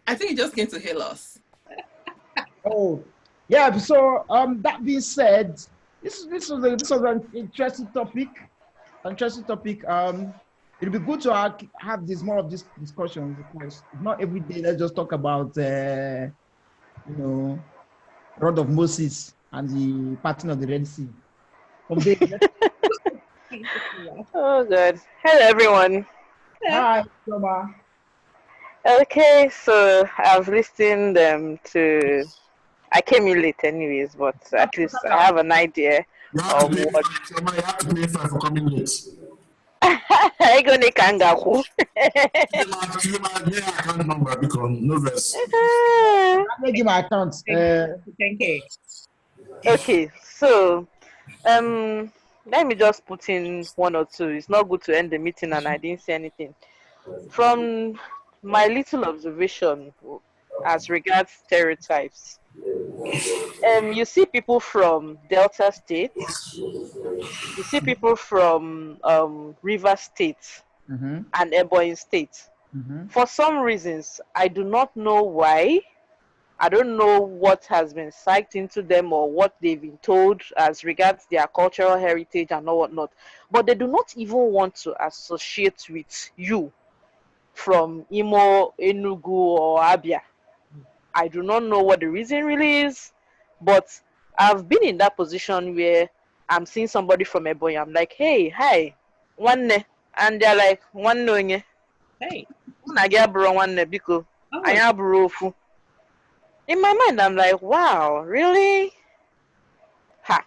I think you just came to hail us. Oh, yeah. So that being said, this was an interesting topic. It'll be good to have more of this discussion, because not every day let's just talk about rod of Moses and the parting of the Red Sea. Oh, good. Hello, everyone. Hi, Toma. Okay, so I've listened to. I came in late, anyways, but at least I have an idea of what. You have to pay fine for coming late. I go to Kangaku. Give my account number because no verse. I'll give my account. 10K. Okay, so let me just put in one or two. It's not good to end the meeting and I didn't say anything. From my little observation as regards stereotypes, you see people from Delta State, you see people from River State and Ebonyi State. For some reasons, I do not know why. I don't know what has been psyched into them or what they've been told as regards their cultural heritage and all whatnot. But they do not even want to associate with you from Imo, Enugu, or Abia. I do not know what the reason really is, but I've been in that position where I'm seeing somebody from Ebonyi. I'm like, hey, hi, one, and they're like, one no, Hey. biko, Oh. in my mind, I'm like, wow, really? Ha.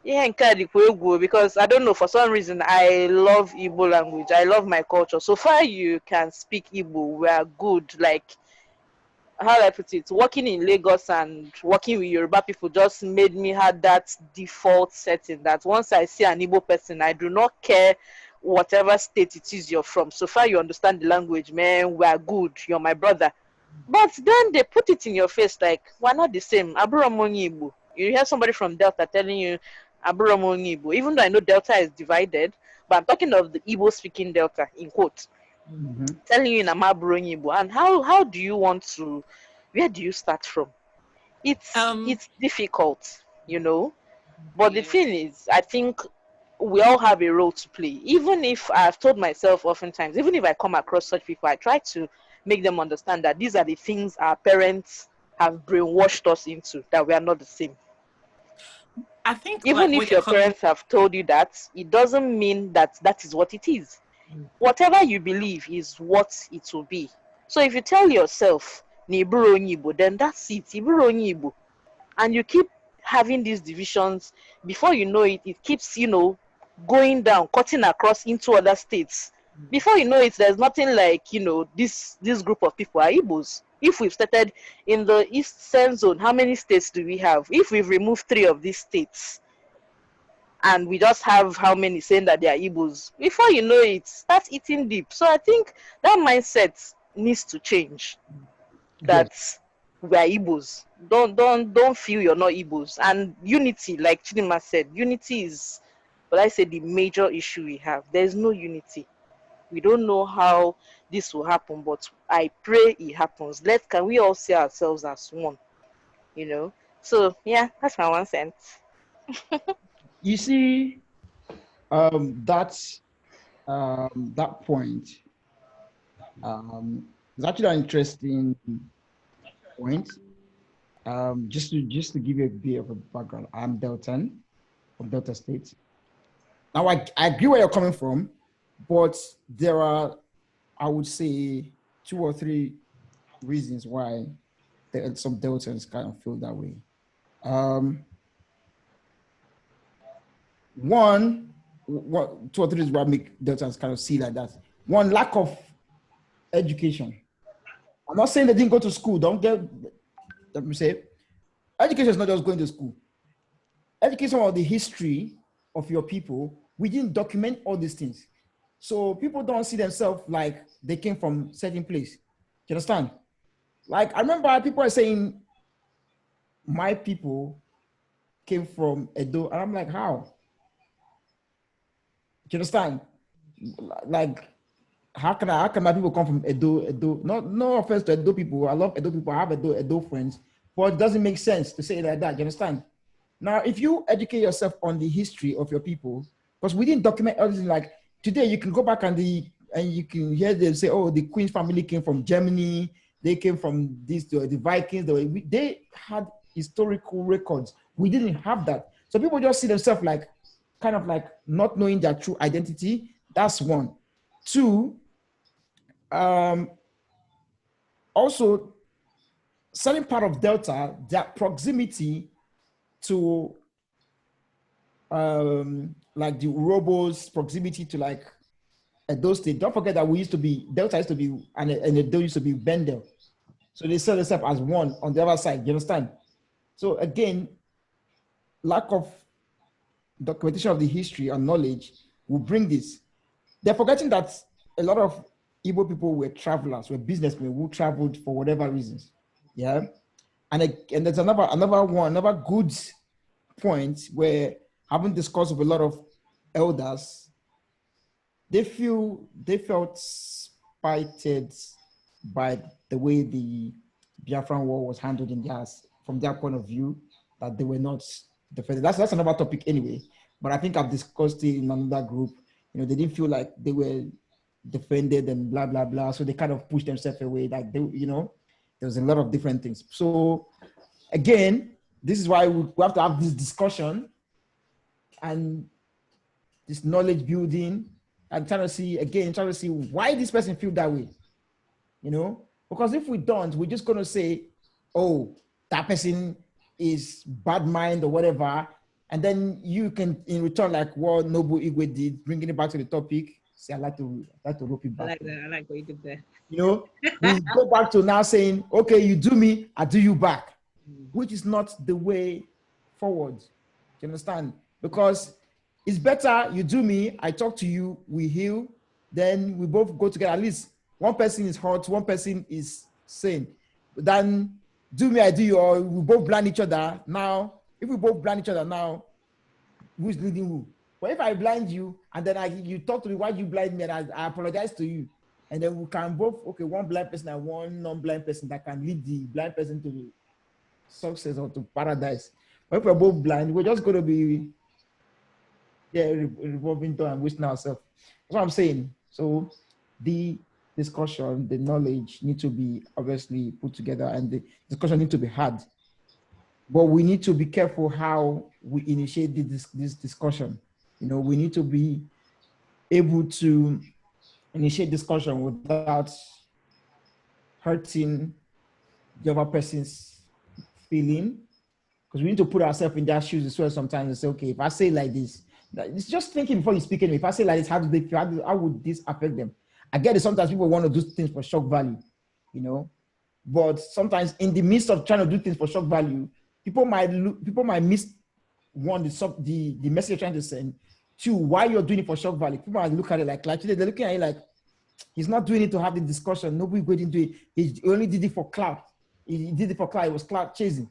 Yeah, because I don't know, for some reason, I love Igbo language. I love my culture. So far, you can speak Igbo. We are good. Like, how do I put it? Working in Lagos and working with Yoruba people just made me have that default setting that once I see an Igbo person, I do not care whatever state it is you're from. So far, you understand the language, man. We are good. You're my brother. But then they put it in your face like, we're not the same. Aburamoni Igbo. You hear somebody from Delta telling you, Aburamoni Igbo. Even though I know Delta is divided, but I'm talking of the Igbo speaking Delta, in quotes. Telling you in Amaburonyi Igbo. And how do you want to, where do you start from? It's difficult, you know. But the thing is, I think we all have a role to play. Even if I've told myself oftentimes, even if I come across such people, I try to make them understand that these are the things our parents have brainwashed us into, that we are not the same. I think even if your parents have told you that, it doesn't mean that that is what it is. Whatever you believe is what it will be. So if you tell yourself, Igbo, then that's it, Igbo. And you keep having these divisions, before you know it, it keeps, going down, cutting across into other states. Before you know it, there's nothing like, this group of people are Igbos. If we've started in the Eastern zone, how many states do we have? If we've removed 3 of these states, and we just have how many saying that they are Igbos. Before you know it, start eating deep. So I think that mindset needs to change. That we are Igbos. Don't feel you're not Igbos. And unity, like Chidima said, unity is, but I say, the major issue we have. There's no unity. We don't know how this will happen, but I pray it happens. Can we all see ourselves as one? You know. So yeah, that's my 1 cent. You see, that's that point. It's actually an interesting point. Just to give you a bit of a background, I'm Deltan from Delta State. Now I agree where you're coming from, but there are, I would say, 2 or 3 reasons why some Deltans kind of feel that way. One, 2 or 3 reasons why make Deltans kind of see like that. One, lack of education. I'm not saying they didn't go to school. Don't get, let me say, education is not just going to school. Education of the history of your people, we didn't document all these things. So people don't see themselves like they came from certain place. Do you understand? Like, I remember people are saying, my people came from Edo. And I'm like, how? Do you understand? Like, how can my people come from Edo? No offense to Edo people. I love Edo people. I have Edo friends. But it doesn't make sense to say it like that. You understand? Now, if you educate yourself on the history of your people, because we didn't document everything, like today you can go back and you can hear them say, oh, the Queen family came from Germany. They came from the Vikings. They had historical records. We didn't have that. So people just see themselves like, kind of like not knowing their true identity. That's one. 2, also, certain part of Delta, that proximity to like the Urobos, proximity to like Edo State. Don't forget that Delta used to be, and Edo used to be Bendel. So they sell themselves as one on the other side. You understand? So again, lack of documentation of the history and knowledge will bring this. They're forgetting that a lot of Igbo people were travelers, were businessmen who traveled for whatever reasons. Yeah. And there's another good point where, having discussed with a lot of elders, they felt spited by the way the Biafran war was handled from their point of view, that they were not defended. That's another topic anyway. But I think I've discussed it in another group. You know, they didn't feel like they were defended and blah, blah, blah. So they kind of pushed themselves away. Like there was a lot of different things. So again, this is why we have to have this discussion and this knowledge building, and trying to see why this person feel that way. You know, because if we don't, we're just going to say, oh, that person is bad mind or whatever. And then you can, in return, like what Nobu Igwe did, bringing it back to the topic, say, I like to rope it back. I like that. I like what you did there. You know, we go back to now saying, okay, you do me, I do you back, which is not the way forward. Do you understand? Because it's better you do me, I talk to you, we heal, then we both go together. At least one person is hurt, one person is sane. Then do me, I do you, or we both blind each other. Now, if we both blind each other now, who's leading who? But if I blind you and then you talk to me, why you blind me, and I apologize to you, and then we can both, okay, one blind person and one non-blind person that can lead the blind person to success or to paradise. But if we're both blind, we're just going to be revolving door and wasting ourselves. That's what I'm saying. So the discussion, the knowledge need to be obviously put together, and the discussion need to be had. But we need to be careful how we initiate this discussion. You know, we need to be able to initiate discussion without hurting the other person's feeling, because we need to put ourselves in their shoes as well sometimes and say, okay, if I say like this, it's just thinking before you speak anyway. If I say like this, how do they feel? How would this affect them? I get it. Sometimes people want to do things for shock value, you know, but sometimes in the midst of trying to do things for shock value, people might miss one, the message you're trying to send. Two, why you're doing it for shock value. People are look at it like today, they're looking at it like he's not doing it to have the discussion. Nobody going into it. He only did it for clout. He did it for clout. It was clout chasing.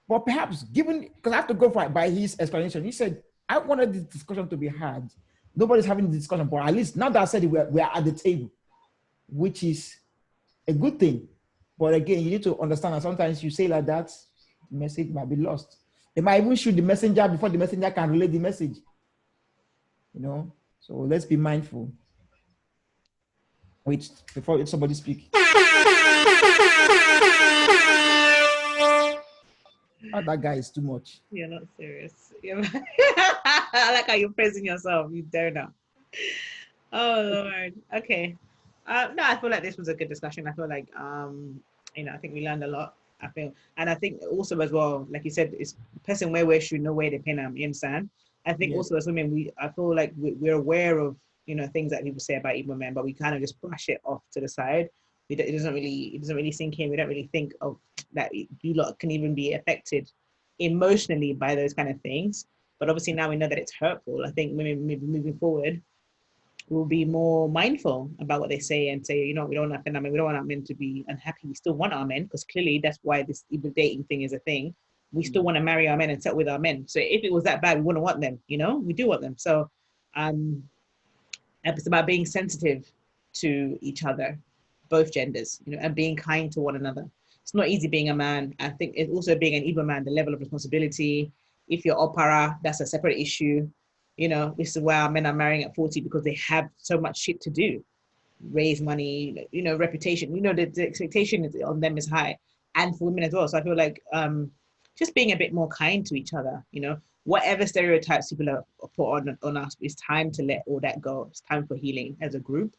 But perhaps given, because I have to go by his explanation, he said, I wanted the discussion to be had. Nobody's having the discussion, but at least now that I said it, we're at the table, which is a good thing. But again, you need to understand that sometimes you say like that, the message might be lost. They might even shoot the messenger before the messenger can relay the message. You know, so let's be mindful. Wait, before somebody speak. Oh, that guy is too much. You're not serious. I like how you're praising yourself. You dare not. Oh Lord. Okay. No, I feel like this was a good discussion. I feel like I think we learned a lot. And I think also as well, like you said, it's person where should know where they pin them. You understand? I think also as women, I feel like we're aware of things that people say about Igbo men, but we kind of just brush it off to the side. It doesn't really sink in. We don't really think of that you lot can even be affected emotionally by those kind of things. But obviously now we know that it's hurtful. I think women moving forward will be more mindful about what they say and say, we don't want we don't want our men to be unhappy. We still want our men, because clearly that's why this Igbo dating thing is a thing. We still want to marry our men and settle with our men. So if it was that bad, we wouldn't want them. We do want them. So it's about being sensitive to each other, both genders, and being kind to one another. It's not easy being a man. I think it's also being an Igbo man, the level of responsibility. If you're opera, that's a separate issue. This is why our men are marrying at 40, because they have so much shit to do. Raise money, reputation. The expectation on them is high, and for women as well. So I feel like just being a bit more kind to each other. Whatever stereotypes people are put on us, it's time to let all that go. It's time for healing as a group.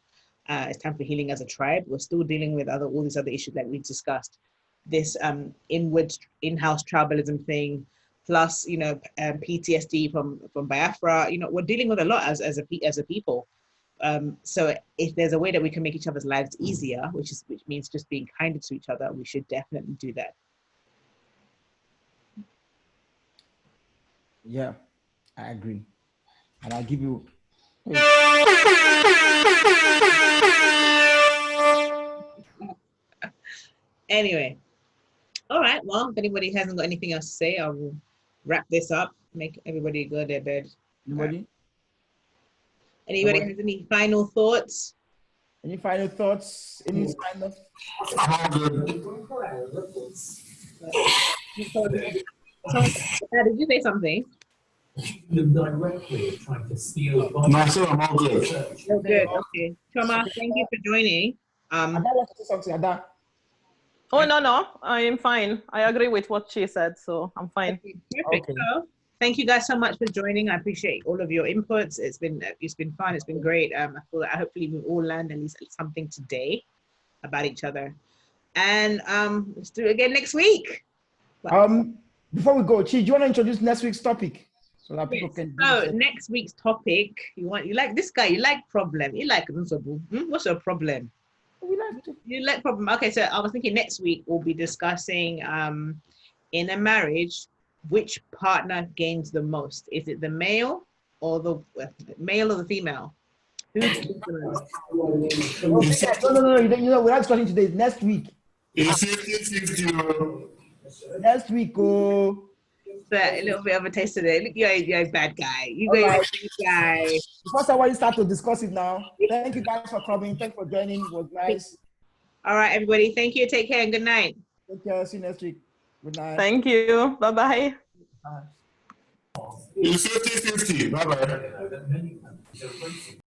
It's time for healing as a tribe. We're still dealing with all these other issues that we discussed. This in-house tribalism thing, plus PTSD from Biafra. We're dealing with a lot as a people. So if there's a way that we can make each other's lives easier, which means just being kinder to each other, we should definitely do that. Yeah, I agree. And I'll give you. Anyway, all right. Well, if anybody hasn't got anything else to say, I will wrap this up. Make everybody go to their bed. Anybody? Anybody has any final thoughts? Any final thoughts? Any final? Did you say something? Directly trying to steal. No, I said I'm all good. You're good. Okay. Choma, thank you for joining. Ada wants to say something. Ada. Oh, no, I am fine. I agree with what she said, so I'm fine. Okay, perfect. Okay. So, thank you guys so much for joining. I appreciate all of your inputs. It's been fun. It's been great. I feel that hopefully we've all learned at least something today about each other. And let's do it again next week. Before we go, Chi, do you want to introduce next week's topic so that people can? So next week's topic, you like this guy. You like problem. You like what's your problem? You like problem. Okay, so I was thinking next week we'll be discussing in a marriage, which partner gains the most? Is it the male or the female? Who gains the most? No. We're not discussing today. Next week. It's 50-50. Next week, oh. A little bit of a taste today. Look, you're a bad guy. You're a bad guy. First, I want to start to discuss it now. Thank you guys for coming. Thanks for joining. It was nice. All right, everybody. Thank you. Take care and good night. Take care. See you next week. Good night. Thank you. Bye-bye. It's 50-50. Bye-bye.